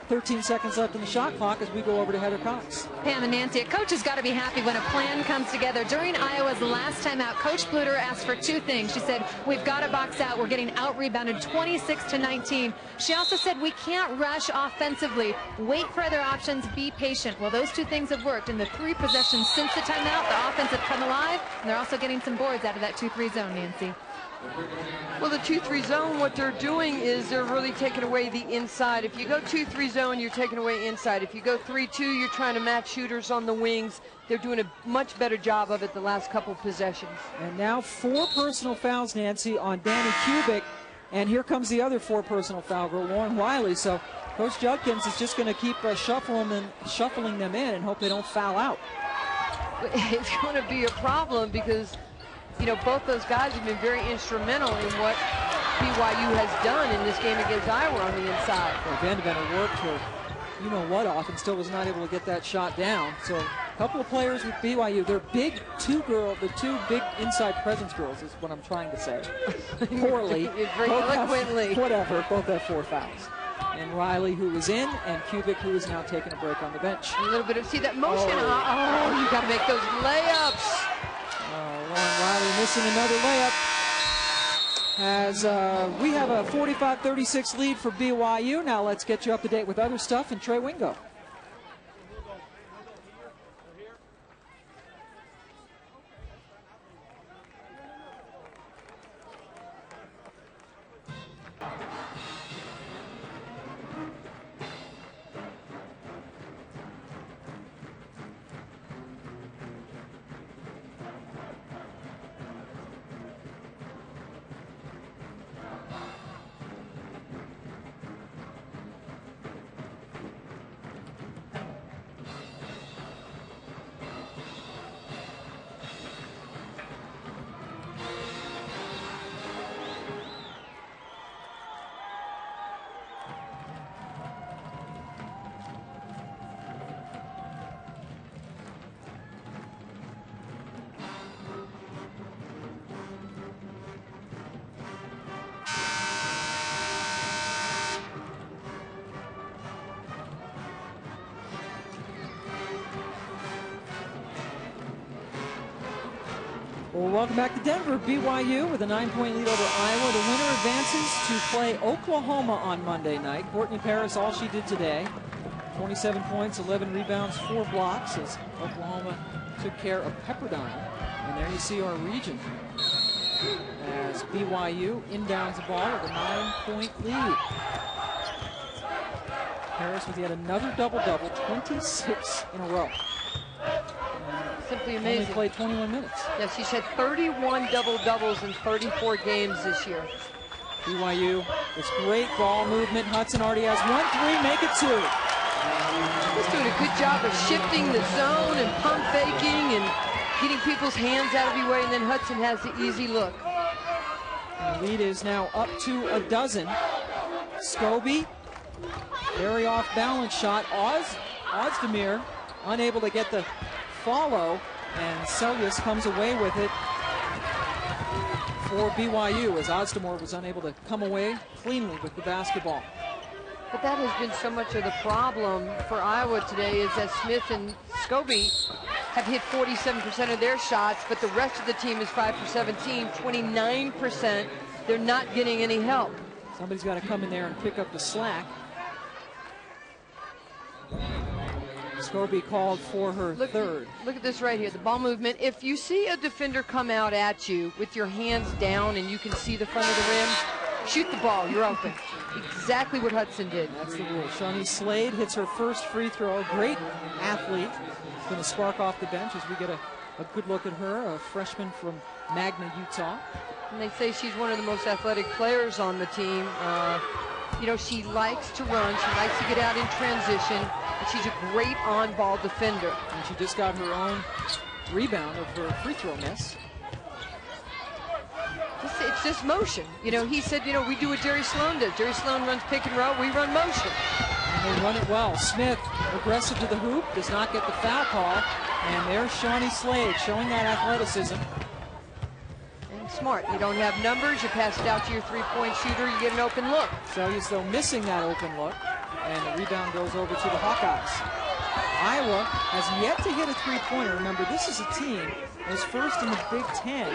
13 seconds left in the shot clock as we go over to Heather Cox. Pam and Nancy, a coach has got to be happy when a plan comes together. During Iowa's last time out, Coach Bluter asked for 2 things. She said, we've got to box out. We're getting out-rebounded 26-19. She also said, we can't rush offensively. Wait for other options. Be patient. Well, those 2 things have worked. In the 3 possessions since the timeout, the offense have come alive, and they're also getting some boards out of that 2-3 zone, Nancy. Well, the 2-3 zone, what they're doing is they're really taking away the inside. If you go 2-3 zone, you're taking away inside. If you go 3-2, you're trying to match shooters on the wings. They're doing a much better job of it the last couple of possessions. And now 4 personal fouls, Nancy, on Danny Kubik. And here comes the other 4 personal foul girl, Lauren Wiley. So Coach Judkins is just going to keep shuffling them in and hope they don't foul out. It's going to be a problem because, you know, both those guys have been very instrumental in what BYU has done in this game against Iowa on the inside. Well, Vandeventer worked her you-know-what off and still was not able to get that shot down. So a couple of players with BYU, they're big the 2 big inside presence girls is what I'm trying to say. Poorly. Very eloquently. Whatever, both have 4 fouls. And Riley, who was in, and Kubik, who is now taking a break on the bench. A little bit of, see that motion? Oh, you got to make those layups. Lauren Riley missing another layup. As we have a 45-36 lead for BYU. Now let's get you up to date with other stuff and Trey Wingo. Well, welcome back to Denver. BYU with a 9-point lead over Iowa. The winner advances to play Oklahoma on Monday night. Courtney Paris, all she did today, 27 points, 11 rebounds, 4 blocks as Oklahoma took care of Pepperdine. And there you see our region as BYU inbounds the ball with a 9-point lead. Paris with yet another double-double, 26 in a row. Simply amazing. Only played 21 minutes. Yes, she's had 31 double-doubles in 34 games this year. BYU, this great ball movement. Hudson already has 1-3, make it 2. He's doing a good job of shifting the zone and pump faking and getting people's hands out of your way, and then Hudson has the easy look. And the lead is now up to a dozen. Skouby, very off-balance shot. Ozdemir unable to get the follow, and Selyus comes away with it for BYU as Ozdemir was unable to come away cleanly with the basketball. But that has been so much of the problem for Iowa today, is that Smith and Skouby have hit 47% of their shots, but the rest of the team is 5 for 17, 29%. They're not getting any help. Somebody's got to come in there and pick up the slack. Skouby called for her third. Look at this right here, the ball movement. If you see a defender come out at you with your hands down and you can see the front of the rim, shoot the ball, you're open. Exactly what Hudson did. That's the rule. Shawnee Slade hits her first free throw. Great athlete. She's going to spark off the bench as we get a good look at her, a freshman from Magna, Utah. And they say she's one of the most athletic players on the team. You know, she likes to run. She likes to get out in transition. And she's a great on-ball defender. And she just got her own rebound of her free throw miss. It's just motion. You know, he said, you know, we do what Jerry Sloan does. Jerry Sloan runs pick and roll. We run motion. And they run it well. Smith, aggressive to the hoop, does not get the foul call. And there's Shawnee Slade showing that athleticism. And smart. You don't have numbers. You pass it out to your three-point shooter. You get an open look. Selyus, though, missing that open look. And the rebound goes over to the Hawkeyes. Iowa has yet to hit a three-pointer. Remember, this is a team that was first in the Big Ten.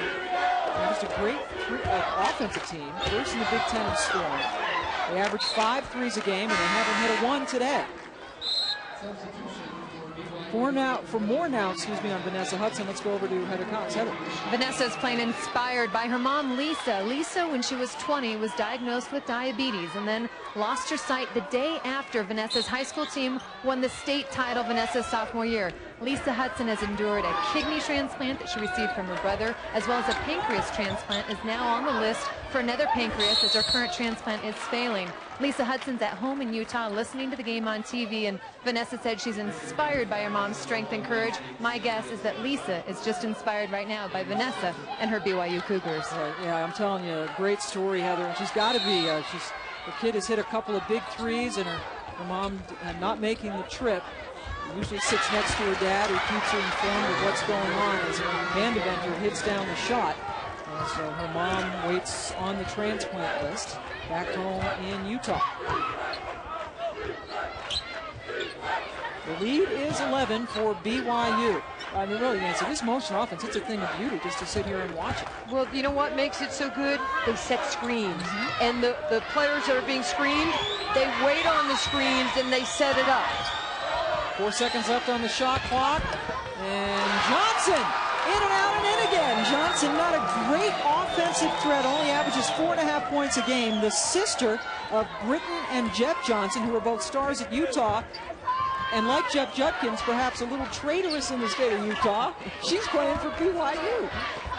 Just a great offensive team, first in the Big Ten in scoring. They average 5 threes a game, and they haven't hit a one today. For more now, on Vanessa Hudson, let's go over to Heather Cox. Heather. Vanessa's playing inspired by her mom, Lisa. Lisa, when she was 20, was diagnosed with diabetes and then lost her sight the day after Vanessa's high school team won the state title Vanessa's sophomore year. Lisa Hudson has endured a kidney transplant that she received from her brother, as well as a pancreas transplant, is now on the list for another pancreas as her current transplant is failing. Lisa Hudson's at home in Utah listening to the game on TV, and Vanessa said she's inspired by her mom's strength and courage. My guess is that Lisa is just inspired right now by Vanessa and her BYU Cougars. Yeah, I'm telling you, a great story, Heather. And she's got to be. The kid has hit a couple of big threes, and her mom not making the trip. Usually sits next to her dad, who keeps her informed of what's going on as Vandeventer hits down the shot. And so her mom waits on the transplant list back home in Utah. The lead is 11 for BYU. I mean, really, Nancy, this motion offense, it's a thing of beauty just to sit here and watch it. Well, you know what makes it so good? They set screens. And the players that are being screened, they wait on the screens and they set it up. 4 seconds left on the shot clock. And Johnson, in and out and in again. Johnson, not a great offensive threat, only averages 4.5 points a game. The sister of Britton and Jeff Johnson, who are both stars at Utah. And like Jeff Judkins, perhaps a little traitorous in the state of Utah, she's playing for BYU.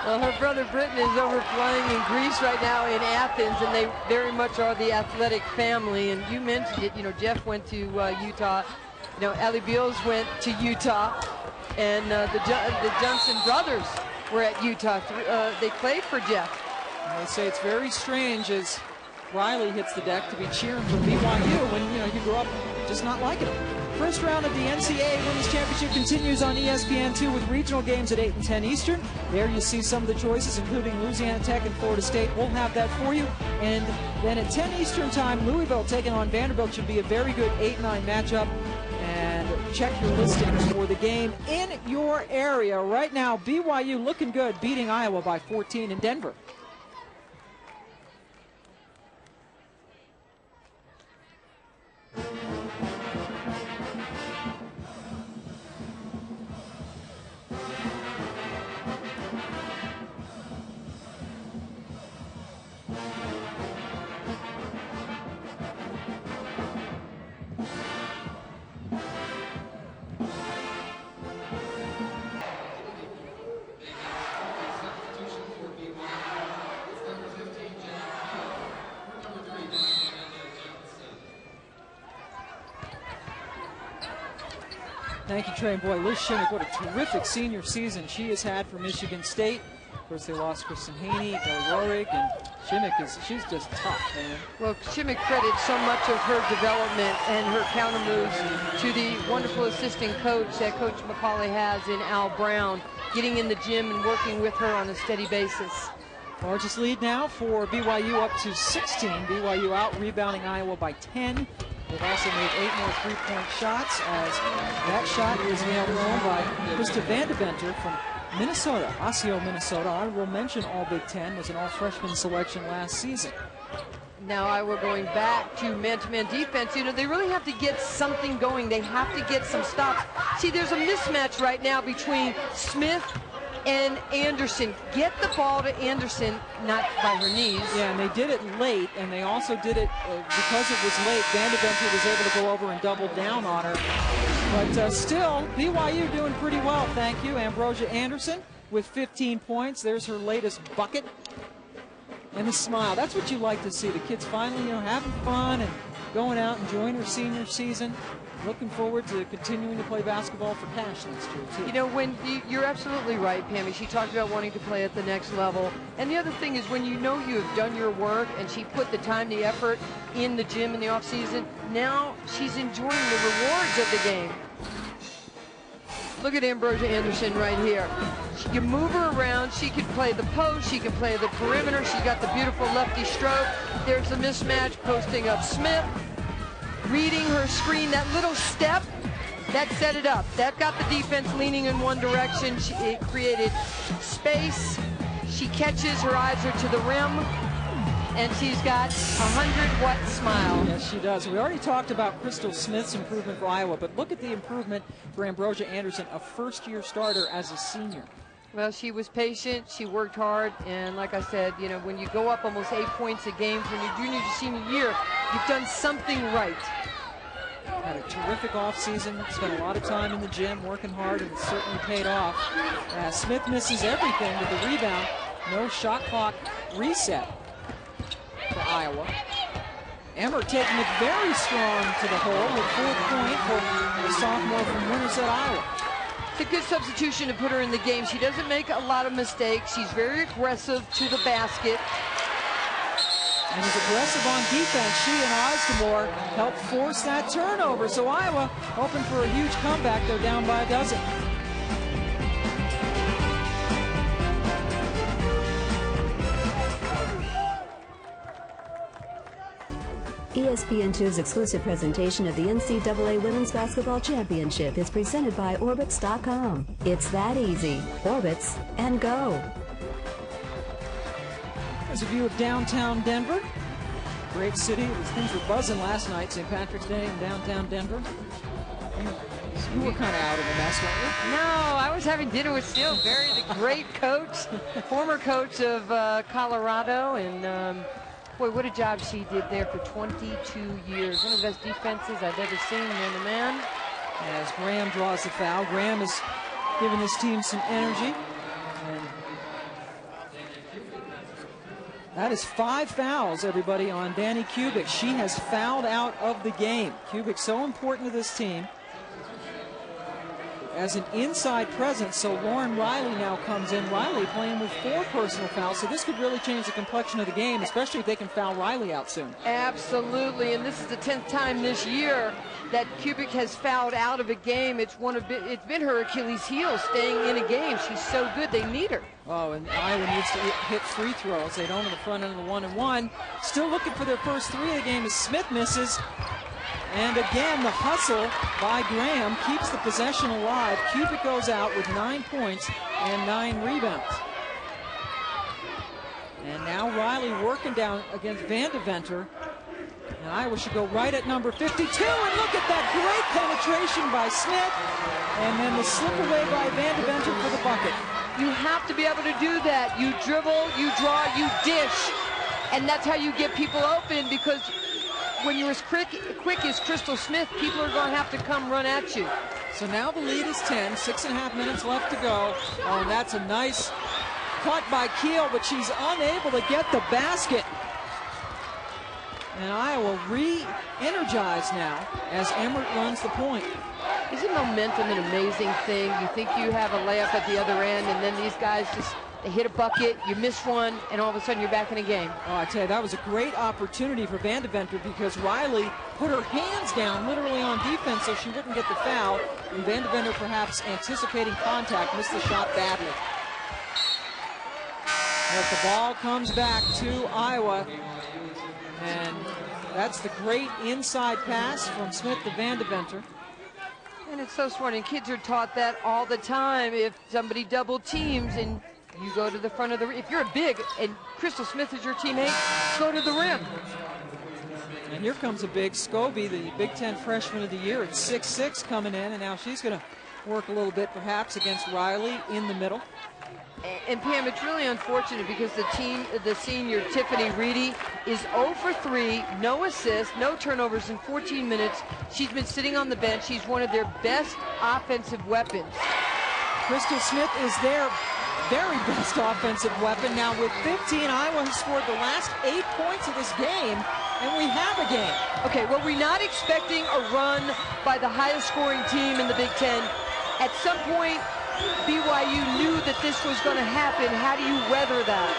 Well, her brother Britton is over playing in Greece right now in Athens, and they very much are the athletic family. And you mentioned it, you know, Jeff went to Utah. You know, Allie Beals went to Utah, and the Johnson brothers were at Utah. They played for Jeff. And they say it's very strange as Riley hits the deck to be cheering for BYU when, you know, you grew up just not liking them. First round of the NCAA Women's Championship continues on ESPN2 with regional games at 8 and 10 Eastern. There you see some of the choices, including Louisiana Tech and Florida State. We'll have that for you. And then at 10 Eastern time, Louisville taking on Vanderbilt should be a very good 8-9 matchup. And check your listings for the game in your area. Right now, BYU looking good, beating Iowa by 14 in Denver. Thank you, Trey. Boy, Liz Shimmick, what a terrific senior season she has had for Michigan State. Of course, they lost Kristen Haney, Kelly Rohrig, and Shimmick she's just tough, man. Well, Shimmick credits so much of her development and her counter moves to the wonderful assistant coach that Coach McCauley has in Al Brown, getting in the gym and working with her on a steady basis. Largest lead now for BYU, up to 16. BYU out rebounding Iowa by 10. They've also made 8 more three-point shots, as that shot is nailed home by Krista Vandeventer from Minnesota, Osseo, Minnesota. Honorable mention All Big Ten, was an all-freshman selection last season. Now Iowa going back to man-to-man defense. You know, they really have to get something going. They have to get some stops. See, there's a mismatch right now between Smith and Anderson. Get the ball to Anderson, not by her knees. Yeah, and they did it late, and they also did it because it was late. Vandeventer was able to go over and double down on her. But still, BYU doing pretty well, thank you. Ambrosia Anderson with 15 points. There's her latest bucket. And the smile. That's what you like to see. The kids finally, you know, having fun and going out, enjoying her senior season. Looking forward to continuing to play basketball for cash next year, too. You know, when you're absolutely right, Pammy. She talked about wanting to play at the next level. And the other thing is, when you know you have done your work and she put the time, the effort in the gym in the off season, now she's enjoying the rewards of the game. Look at Ambrosia Anderson right here. You move her around. She can play the post. She can play the perimeter. She got the beautiful lefty stroke. There's a mismatch, posting up Smith. Reading her screen, that little step, that set it up. That got the defense leaning in one direction. It created space. She catches, her eyes are to the rim, and she's got a 100-watt smile. Yes, she does. We already talked about Crystal Smith's improvement for Iowa, but look at the improvement for Ambrosia Anderson, a first-year starter as a senior. Well, she was patient, she worked hard, and like I said, you know, when you go up almost 8 points a game from your junior to senior year, you've done something right. Had a terrific offseason, spent a lot of time in the gym, working hard, and it certainly paid off. Smith misses everything with the rebound. No shot clock reset for Iowa. Emmer taking it very strong to the hole with 4 points for the sophomore from Winterset, Iowa. It's a good substitution to put her in the game. She doesn't make a lot of mistakes. She's very aggressive to the basket. And is aggressive on defense. She and Osdemore help force that turnover. So Iowa hoping for a huge comeback. They're down by a dozen. ESPN2's exclusive presentation of the NCAA Women's Basketball Championship is presented by Orbitz.com. It's that easy. Orbitz and go. There's a view of downtown Denver. Great city. Things were buzzing last night, St. Patrick's Day in downtown Denver. You were kind of out of the mess, weren't you? No, I was having dinner with Steele Berry, the great coach, former coach of Colorado, and boy, what a job she did there for 22 years. One of the best defenses I've ever seen, man-to-man. As Graham draws the foul, Graham is giving his team some energy. And that is 5 fouls, everybody, on Danny Kubik. She has fouled out of the game. Kubik so important to this team as an inside presence, so Lauren Riley now comes in. Riley playing with 4 personal fouls, so this could really change the complexion of the game, especially if they can foul Riley out soon. Absolutely, and this is the 10th time this year that Kubik has fouled out of a game. It's been her Achilles heel, staying in a game. She's so good, they need her. Oh, and Iowa needs to hit free throws. They don't on the front end of the 1-and-1. Still looking for their first 3 of the game as Smith misses. And again, the hustle by Graham keeps the possession alive. Kubik goes out with 9 points and 9 rebounds. And now Riley working down against Van Deventer. And Iowa should go right at number 52. And look at that great penetration by Smith. And then the slip away by Van Deventer for the bucket. You have to be able to do that. You dribble, you draw, you dish. And that's how you get people open, because when you're as quick as Crystal Smith, people are going to have to come run at you. So now the lead is 10, 6.5 minutes left to go. Oh, and that's a nice cut by Keel, but she's unable to get the basket. And Iowa re-energized now as Emmert runs the point. Isn't momentum an amazing thing? You think you have a layup at the other end, and then these guys just, they hit a bucket, you miss one, and all of a sudden you're back in a game. Oh, I tell you, that was a great opportunity for Van Deventer, because Riley put her hands down literally on defense so she wouldn't get the foul. And Van Deventer, perhaps anticipating contact, missed the shot badly. But the ball comes back to Iowa. And that's the great inside pass from Smith to Van Deventer. And it's so smart, and kids are taught that all the time. If somebody double teams and you go to the front of the rim, if you're a big and Crystal Smith is your teammate, go to the rim. And here comes a big Skouby, the Big Ten Freshman of the Year at 6'6", coming in, and now she's going to work a little bit perhaps against Riley in the middle. And Pam, it's really unfortunate because the senior Tiffany Reedy is 0 for 3, no assists, no turnovers in 14 minutes. She's been sitting on the bench. She's one of their best offensive weapons. Crystal Smith is their very best offensive weapon. Now with 15, Iowa has scored the last 8 points of this game, and we have a game. Okay, well, we're not expecting a run by the highest scoring team in the Big Ten. At some point, BYU knew that this was going to happen. How do you weather that?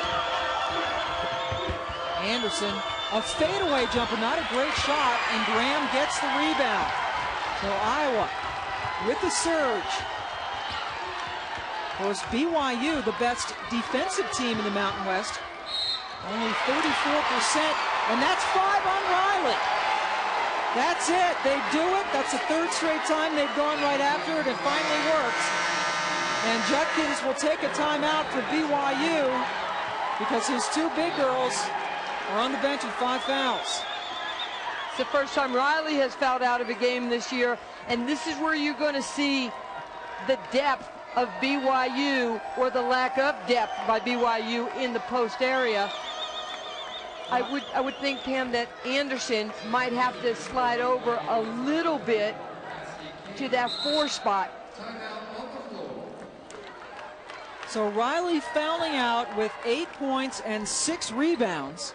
Anderson, a fadeaway jumper, not a great shot, and Graham gets the rebound. So Iowa with the surge. Of course, BYU, the best defensive team in the Mountain West, only 34%, and that's 5 on Riley. That's it. They do it. That's the 3rd straight time they've gone right after it. It finally works. And Judkins will take a timeout for BYU because his 2 big girls are on the bench with 5 fouls. It's the first time Riley has fouled out of a game this year, and this is where you're going to see the depth of BYU, or the lack of depth by BYU in the post area. I would think, Pam, that Anderson might have to slide over a little bit to that 4 spot. So Riley fouling out with 8 points and 6 rebounds.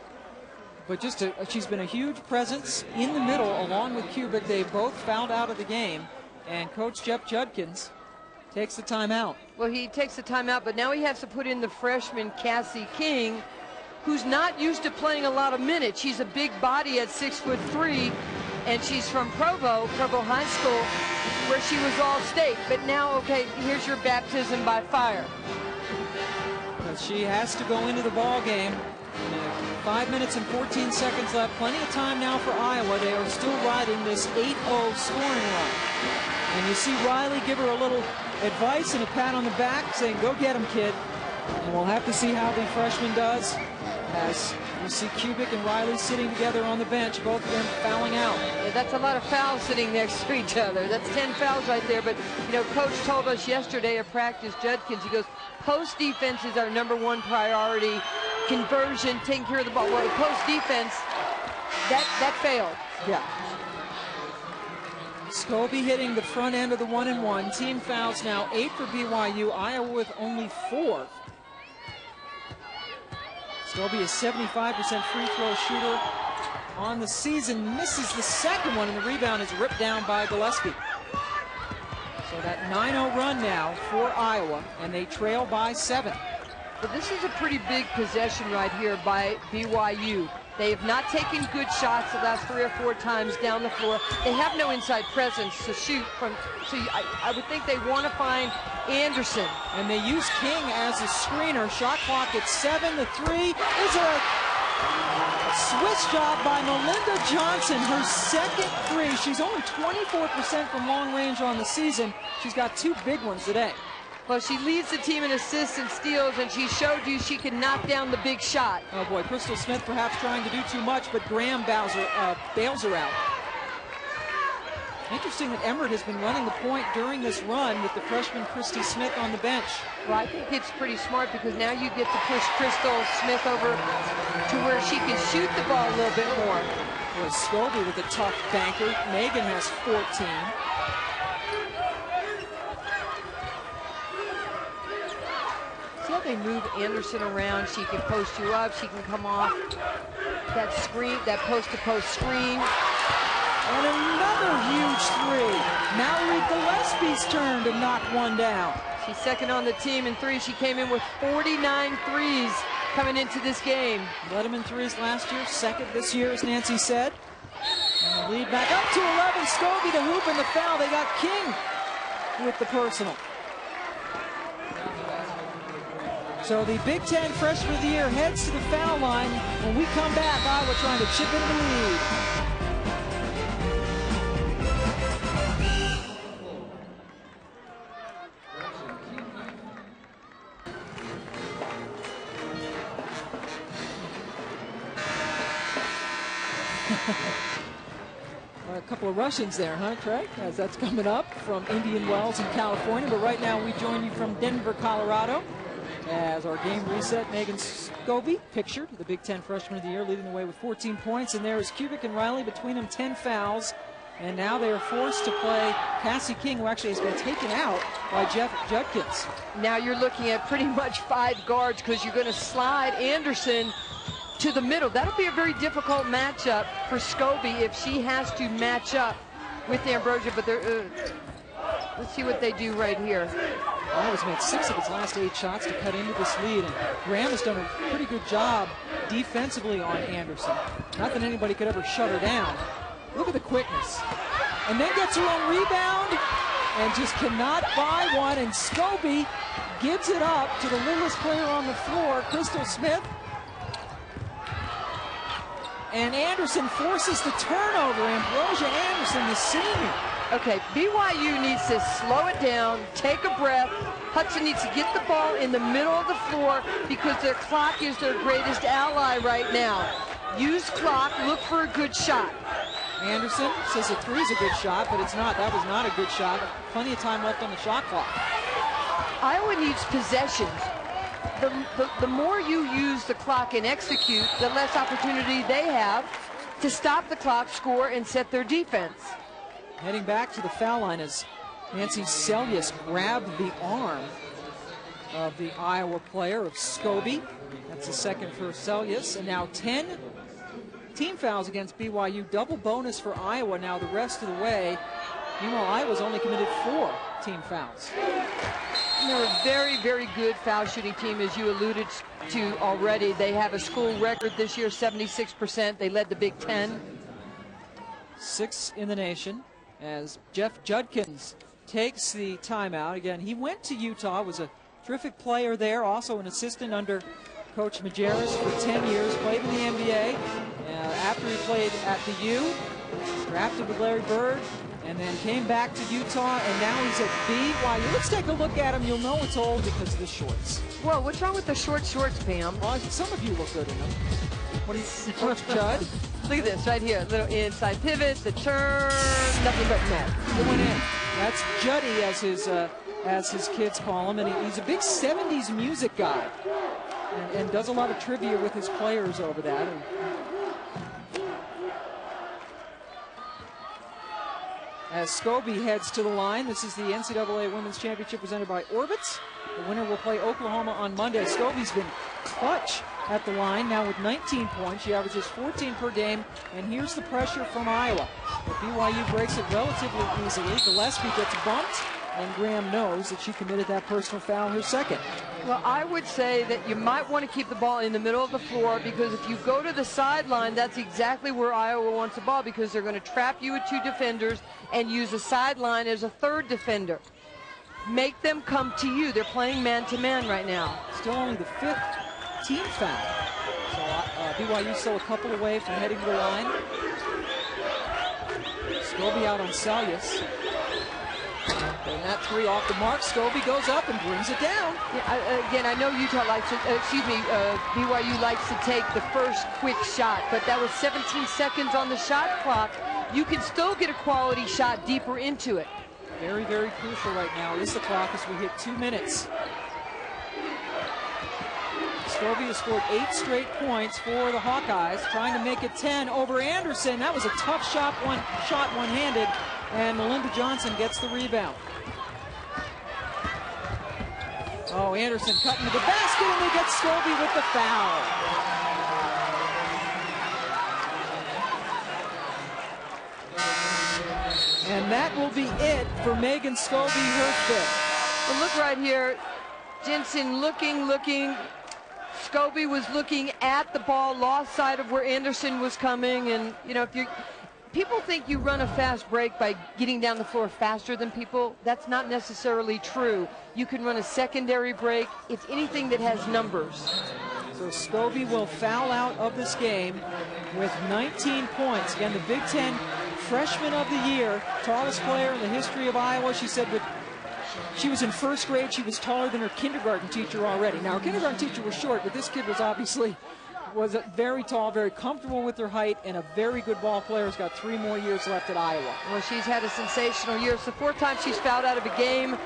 But she's been a huge presence in the middle along with Kubik. They both fouled out of the game. And Coach Jeff Judkins takes the timeout. Well, he takes the timeout, but now he has to put in the freshman Cassie King, who's not used to playing a lot of minutes. She's a big body at 6'3", and she's from Provo High School, where she was All-State. But now, okay, here's your baptism by fire. She has to go into the ball game. 5 minutes and 14 seconds left. Plenty of time now for Iowa. They are still riding this 8-0 scoring run. And you see Riley give her a little advice and a pat on the back, saying, "Go get him, kid." And we'll have to see how the freshman does, as you see Kubik and Riley sitting together on the bench, both of them fouling out. Yeah, that's a lot of fouls sitting next to each other. That's 10 fouls right there. But, you know, Coach told us yesterday at practice, Judkins, he goes, post defense is our #1 priority. Conversion, taking care of the ball. Well, post defense, that failed. Yeah. Skouby hitting the front end of the 1-and-1. Team fouls now 8 for BYU. Iowa with only 4. Skouby is 75% free throw shooter on the season. Misses the second one, and the rebound is ripped down by Gillespie. So that 9-0 run now for Iowa, and they trail by 7. But this is a pretty big possession right here by BYU. They have not taken good shots the last 3 or 4 times down the floor. They have no inside presence to shoot from, so I would think they want to find Anderson. And they use King as a screener. Shot clock at 7. The 3. Is there a Swiss job by Melinda Johnson, her second three. She's only 24% from long range on the season. She's got 2 big ones today. Well, she leads the team in assists and steals, and she showed you she can knock down the big shot. Oh boy, Crystal Smith perhaps trying to do too much, but Graham bails her out. Interesting that Emmert has been running the point during this run with the freshman Christy Smith on the bench. Well, I think it's pretty smart because now you get to push Crystal Smith over to where she can shoot the ball a little bit more. Boy, Skouby with a tough banker. Megan has 14. See how they move Anderson around? She can post you up. She can come off that screen, that post-to-post screen. And another huge three. Mallory Gillespie's turn to knock one down. She's second on the team in threes. She came in with 49 threes coming into this game. Led them in threes last year, second this year, as Nancy said. And the lead back up to 11. Skouby, the hoop and the foul. They got King with the personal. So the Big Ten Freshman of the Year heads to the foul line. When we come back, Iowa trying to chip into the lead. A couple of Russians there, huh, Craig? As that's coming up from Indian Wells in California. But right now we join you from Denver, Colorado. As our game reset, Megan Skouby, pictured, the Big Ten Freshman of the Year, leading the way with 14 points. And there is Kubik and Riley, between them 10 fouls. And now they are forced to play Cassie King, who actually has been taken out by Jeff Judkins. Now you're looking at pretty much 5 guards because you're going to slide Anderson to the middle. That'll be a very difficult matchup for Skouby if she has to match up with Ambrosia. But let's see what they do right here. Iowa's made 6 of its last 8 shots to cut into this lead, and Graham has done a pretty good job defensively on Anderson. Not that anybody could ever shut her down. Look at the quickness. And then gets her own rebound and just cannot buy one, and Skouby gives it up to the littlest player on the floor, Crystal Smith. And Anderson forces the turnover. Ambrosia Anderson, the senior. Okay, BYU needs to slow it down, take a breath. Hudson needs to get the ball in the middle of the floor because their clock is their greatest ally right now. Use clock, look for a good shot. Anderson says a 3 is a good shot, but it's not. That was not a good shot. Plenty of time left on the shot clock. Iowa needs possession. The more you use the clock and execute, the less opportunity they have to stop the clock, score, and set their defense. Heading back to the foul line as Nancy Seljas grabbed the arm of the Iowa player, of Skouby. That's the second for Seljas. And now 10 team fouls against BYU. Double bonus for Iowa now the rest of the way. Meanwhile, Iowa's only committed 4 team fouls. And they're a very, very good foul shooting team, as you alluded to already. They have a school record this year, 76%. They led the Big Ten. 6th in the nation, as Jeff Judkins takes the timeout. Again, he went to Utah, was a terrific player there, also an assistant under Coach Majerus for 10 years, played in the NBA. After he played at the U, drafted with Larry Bird, and then came back to Utah, and now he's at BYU. Let's take a look at him. You'll know it's old because of the shorts. Well, what's wrong with the short shorts, Pam? Well, some of you look good in them. What do you, Coach Judd? Look at this right here. Little inside pivot, the turn, nothing but net. It went in. That's Juddy, as his kids call him, and he's a big 70s music guy, and does a lot of trivia with his players over that. As Skouby heads to the line, this is the NCAA Women's Championship presented by Orbitz. The winner will play Oklahoma on Monday. Skouby's been clutch at the line, now with 19 points. She averages 14 per game, and here's the pressure from Iowa. But BYU breaks it relatively easily. Gillespie gets bumped, and Graham knows that she committed that personal foul, her second. Well, I would say that you might want to keep the ball in the middle of the floor, because if you go to the sideline, that's exactly where Iowa wants the ball, because they're going to trap you with 2 defenders and use the sideline as a 3rd defender. Make them come to you. They're playing man-to-man right now. Still only the 5th team foul. So BYU still a couple away from heading to the line. Skouby out on Salyas. And that three off the mark. Skouby goes up and brings it down. Yeah, again, I know Utah likes to, BYU likes to take the first quick shot, but that was 17 seconds on the shot clock. You can still get a quality shot deeper into it. Very, very crucial right now is the clock as we hit 2 minutes. Skouby has scored 8 straight points for the Hawkeyes, trying to make it 10 over Anderson. That was a tough shot, one-handed, and Melinda Johnson gets the rebound. Oh, Anderson cutting to the basket, and they get Skouby with the foul. And that will be it for Megan Skouby, her fifth. Well, look right here. Jensen looking. Skouby was looking at the ball, lost sight of where Anderson was coming. And, you know, people think you run a fast break by getting down the floor faster than people. That's not necessarily true. You can run a secondary break. It's anything that has numbers. So Skouby will foul out of this game with 19 points. Again, the Big Ten Freshman of the Year, tallest player in the history of Iowa. She said she was in first grade, she was taller than her kindergarten teacher already. Now, her kindergarten teacher was short, but this kid was obviously very tall, very comfortable with her height, and a very good ball player. Has got 3 more years left at Iowa. Well, she's had a sensational year. It's the 4th time she's fouled out of a game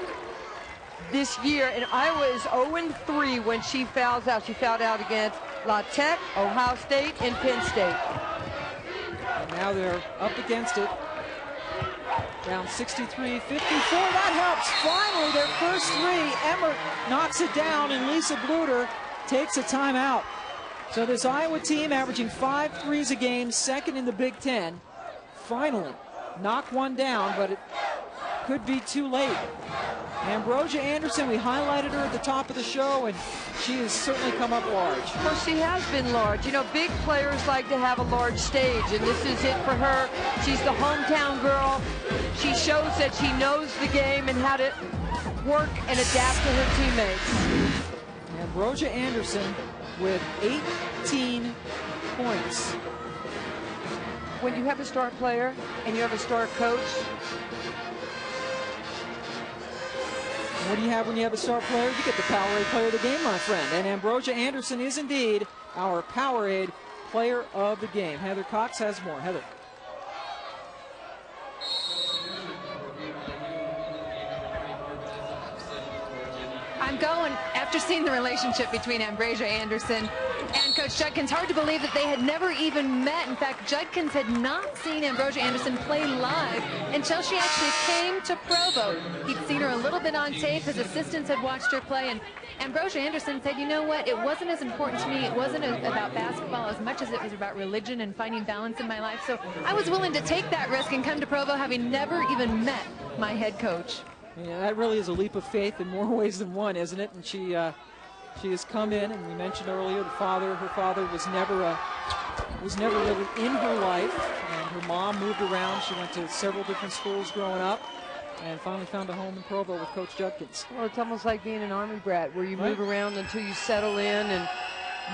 this year, and Iowa is 0-3 when she fouls out. She fouled out against La Tech, Ohio State, and Penn State. And now they're up against it. Down 63-54. That helps. Finally, their first three. Emmert knocks it down, and Lisa Bluter takes a timeout. So this Iowa team averaging 5 threes a game, second in the Big Ten. Finally, knock one down, but it could be too late. Ambrosia Anderson, we highlighted her at the top of the show, and she has certainly come up large. Well, she has been large. You know, big players like to have a large stage, and this is it for her. She's the hometown girl. She shows that she knows the game and how to work and adapt to her teammates. Ambrosia Anderson with 18 points. When you have a star player and you have a star coach, what do you have when you have a star player? You get the Powerade Player of the Game, my friend. And Ambrosia Anderson is indeed our Powerade Player of the Game. Heather Cox has more. Heather. I'm going, after seeing the relationship between Ambrosia Anderson and Coach Judkins, hard to believe that they had never even met. In fact, Judkins had not seen Ambrosia Anderson play live until she actually came to Provo. He'd seen her a little bit on tape. His assistants had watched her play, and Ambrosia Anderson said, you know what, it wasn't as important to me. It wasn't about basketball as much as it was about religion and finding balance in my life. So I was willing to take that risk and come to Provo having never even met my head coach. Yeah, that really is a leap of faith in more ways than one, isn't it? And she has come in, and we mentioned earlier, her father was never really in her life, and her mom moved around. She went to several different schools growing up, and finally found a home in Provo with Coach Judkins. Well, it's almost like being an Army brat, where you move around until you settle in, and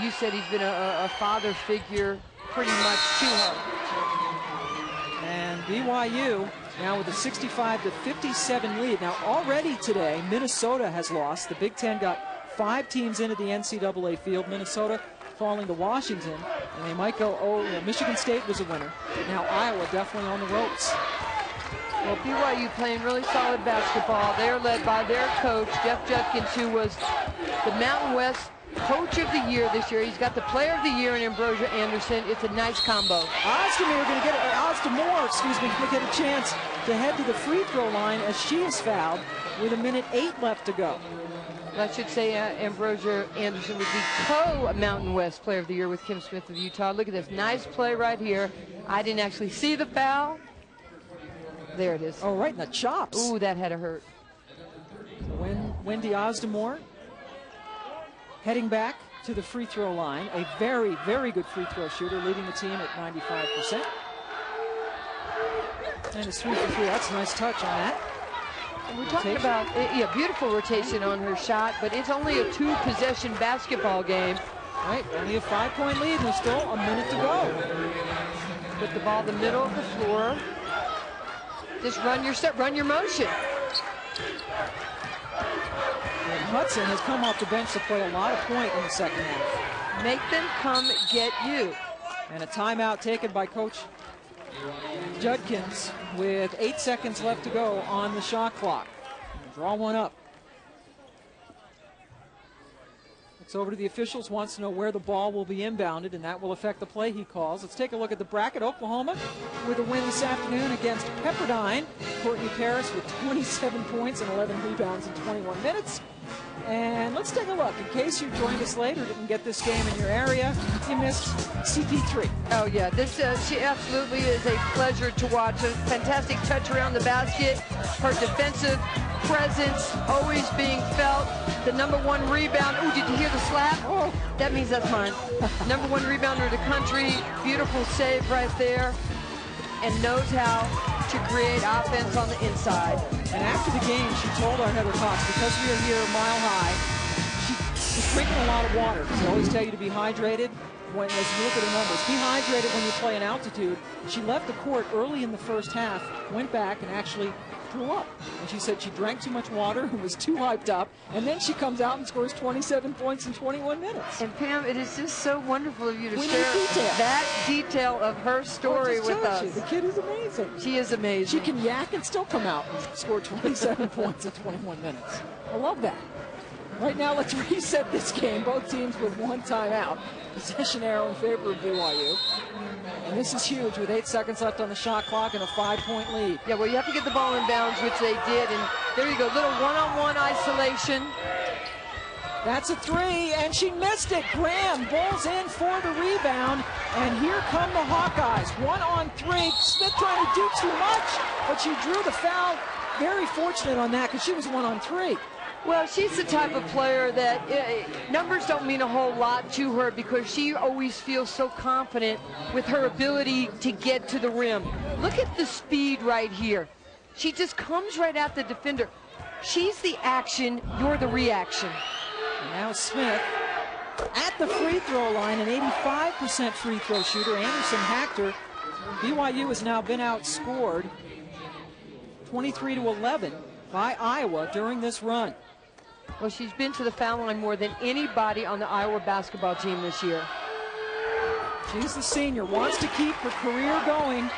you said he's been a father figure pretty much to her. And BYU now with a 65-57 lead. Now already today, Minnesota has lost. The Big Ten got 5 teams into the NCAA field. Minnesota falling to Washington, and they might go, Michigan State was a winner. Now Iowa definitely on the ropes. Well, BYU playing really solid basketball. They are led by their coach, Jeff Judkins, who was the Mountain West Coach of the Year this year. He's got the Player of the Year in Ambrosia Anderson. It's a nice combo. Ozdemore going to get a chance to head to the free throw line as she is fouled with 1:08 left to go. I should say Ambrosia Anderson was the co-Mountain West Player of the Year with Kim Smith of Utah. Look at this nice play right here. I didn't actually see the foul. There it is. Oh, right in the chops. Ooh, that had to hurt. Wendy Ozdemore heading back to the free throw line. A very, very good free throw shooter, leading the team at 95%. And it's 3 for 3. That's a nice touch on that. And we're talking about beautiful rotation on her shot, but it's only a 2-possession basketball game. Right, only a 5-point lead, and there's still a minute to go. Put the ball in the middle of the floor. Just run your step, run your motion. And Hudson has come off the bench to play a lot of point in the second half. Make them come get you. And a timeout taken by Coach Judkins with 8 seconds left to go on the shot clock. Draw one up. Looks over to the officials, wants to know where the ball will be inbounded, and that will affect the play he calls. Let's take a look at the bracket. Oklahoma with a win this afternoon against Pepperdine. Courtney Paris with 27 points and 11 rebounds in 21 minutes. And let's take a look. In case you joined us late or didn't get this game in your area, you missed CP3. Oh, yeah. This she absolutely is a pleasure to watch. A fantastic touch around the basket. Her defensive presence always being felt. The #1 rebound. Oh, did you hear the slap? Oh, that means that's mine. #1 rebounder of the country. Beautiful save right there. And knows how to create offense on the inside. And after the game, she told our Heather Cox, because we are here Mile High, she's drinking a lot of water. They always tell you to be hydrated. As you look at the numbers, be hydrated when you play in altitude. She left the court early in the first half, went back and actually threw up. And she said she drank too much water and was too hyped up. And then she comes out and scores 27 points in 21 minutes. And Pam, it is just so wonderful of you to We share need detail. that detail of her story with us. The kid is amazing. She is amazing. She can yak and still come out and score 27 points in 21 minutes. I love that. Right now, let's reset this game. Both teams with one timeout. Possession arrow in favor of BYU. And this is huge with 8 seconds left on the shot clock and a 5-point lead. Yeah, well, you have to get the ball in bounds, which they did. And there you go, little one-on-one isolation. That's a three, and she missed it. Graham bowls in for the rebound, and here come the Hawkeyes. 1-on-3. Smith trying to do too much, but she drew the foul. Very fortunate on that because she was 1-on-3. Well, she's the type of player that numbers don't mean a whole lot to her because she always feels so confident with her ability to get to the rim. Look at the speed right here. She just comes right at the defender. She's the action, you're the reaction. And now Smith at the free throw line, an 85% free throw shooter. Anderson hacked her. BYU has now been outscored 23-11 by Iowa during this run. Well, she's been to the foul line more than anybody on the Iowa basketball team this year. She's the senior, wants to keep her career going and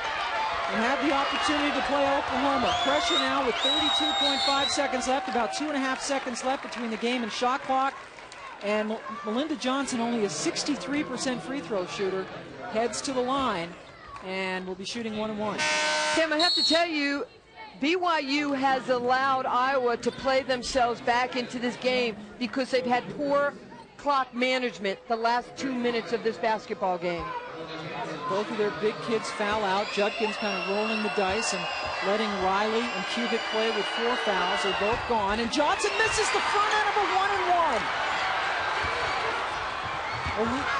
have the opportunity to play Oklahoma. Pressure now with 32.5 seconds left, about 2.5 seconds left between the game and shot clock. And Melinda Johnson, only a 63% free throw shooter, heads to the line and will be shooting 1-on-1. Tim, I have to tell you, BYU has allowed Iowa to play themselves back into this game because they've had poor clock management the last 2 minutes of this basketball game. Both of their big kids foul out. Judkins kind of rolling the dice and letting Riley and Kubik play with 4 fouls. They're both gone. And Johnson misses the front end of a 1-and-1.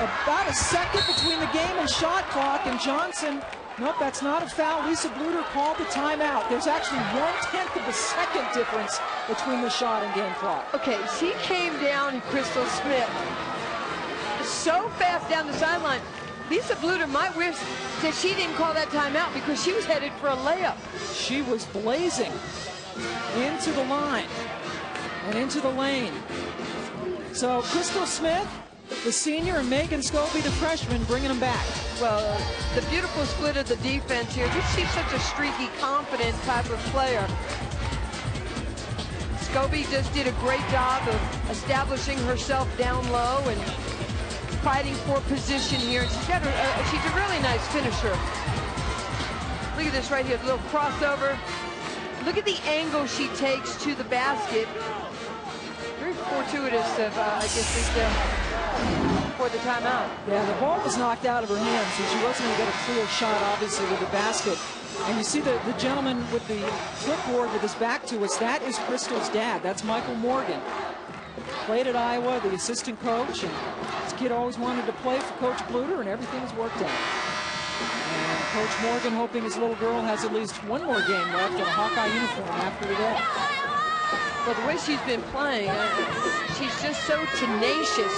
About a second between the game and shot clock, and Johnson, nope, that's not a foul. Lisa Bluter called the timeout. There's actually 1/10 of a second difference between the shot and game clock. Okay, she came down, Crystal Smith, so fast down the sideline. Lisa Bluter might wish that she didn't call that timeout because she was headed for a layup. She was blazing into the line and into the lane. So Crystal Smith, the senior, and Megan Skouby, the freshman, bringing them back. Well, the beautiful split of the defense here. She's such a streaky, confident type of player. Skouby just did a great job of establishing herself down low and fighting for position here. And she's a really nice finisher. Look at this right here, the little crossover. Look at the angle she takes to the basket. Very fortuitous of, I guess, for the timeout. Yeah, the ball was knocked out of her hands, so she wasn't going to get a clear shot, obviously, with the basket. And you see the gentleman with the clipboard with his back to us, that is Crystal's dad. That's Michael Morgan. Played at Iowa, the assistant coach, and this kid always wanted to play for Coach Bluter, and everything has worked out. And Coach Morgan hoping his little girl has at least one more game left in a Hawkeye uniform after today. Well, the way she's been playing, she's just so tenacious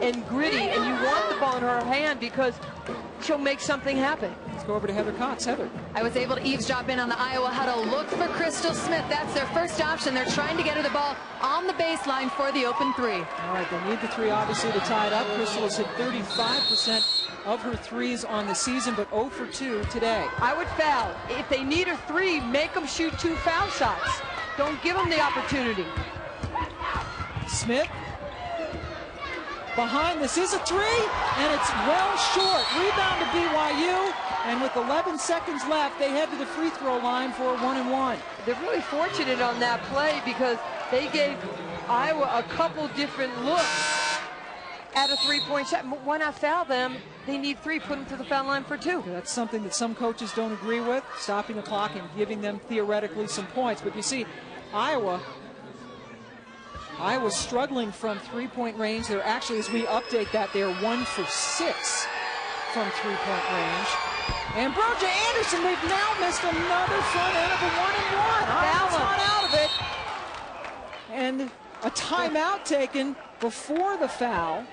and gritty, and you want the ball in her hand because she'll make something happen. Let's go over to Heather Cox. Heather. I was able to eavesdrop in on the Iowa huddle. Look for Crystal Smith. That's their first option. They're trying to get her the ball on the baseline for the open three. All right, they need the three, obviously, to tie it up. Crystal has hit 35% of her threes on the season, but 0 for 2 today. I would foul. If they need a three, make them shoot 2 foul shots. Don't give them the opportunity. Smith behind. This is a three, and it's well short. Rebound to BYU, and with 11 seconds left, they head to the free throw line for a 1-and-1. They're really fortunate on that play because they gave Iowa a couple different looks at a three-point shot. Why not foul them? They need 3, put them to the foul line for 2. That's something that some coaches don't agree with, stopping the clock and giving them theoretically some points. But you see, Iowa's struggling from three-point range. They're actually, as we update that, they're 1 for 6 from three-point range. Ambrosia Anderson, they've now missed another front end of a 1-and-1. Iowa's not out of it. And a timeout taken before the foul.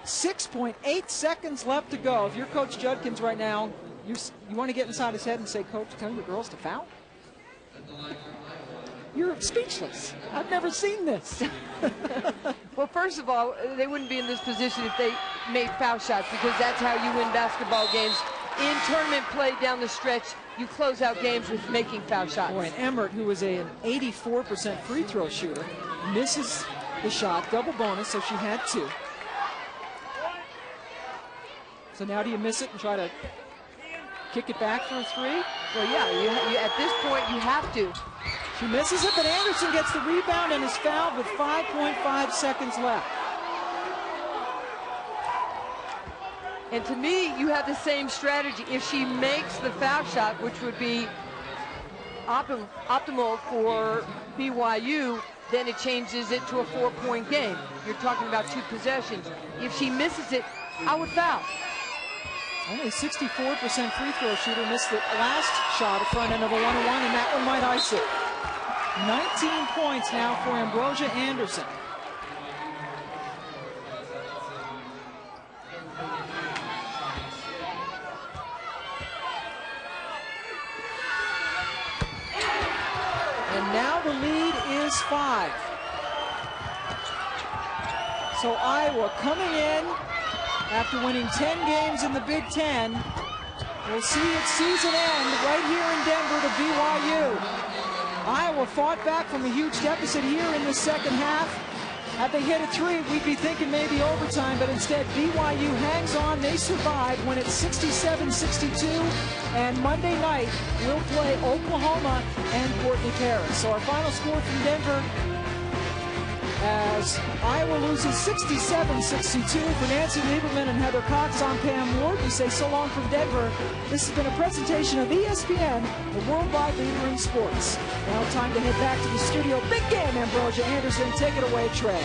6.8 seconds left to go. If you're Coach Judkins right now, you want to get inside his head and say, Coach, tell your girls to foul? You're speechless. I've never seen this. Well, first of all, they wouldn't be in this position if they made foul shots, because that's how you win basketball games. In tournament play down the stretch, you close out games with making foul shots. Boy, and Emmert, who is an 84% free throw shooter, misses the shot, double bonus, so she had 2. So now do you miss it and try to kick it back for a 3? Well, yeah, you at this point you have to. She misses it, but Anderson gets the rebound and is fouled with 5.5 seconds left. And to me, you have the same strategy. If she makes the foul shot, which would be optimal for BYU, then it changes it to a 4-point game. You're talking about 2 possessions. If she misses it, I would foul. Only a 64% free throw shooter missed the last shot at front end of a 1-and-1, and that one might ice it. 19 points now for Ambrosia Anderson. And now the lead is 5. So Iowa coming in after winning 10 games in the Big Ten. We'll see its season end right here in Denver to BYU. Iowa fought back from a huge deficit here in the second half. Had they hit a 3, we'd be thinking maybe overtime, but instead BYU hangs on. They survive when it's 67-62, and Monday night we'll play Oklahoma and Courtney Paris. So our final score from Denver, as Iowa loses 67-62. For Nancy Lieberman and Heather Cox, I'm Pam Ward. We say so long from Denver. This has been a presentation of ESPN, the worldwide leader in sports. Now time to head back to the studio. Big game, Ambrosia Anderson. Take it away, Trey.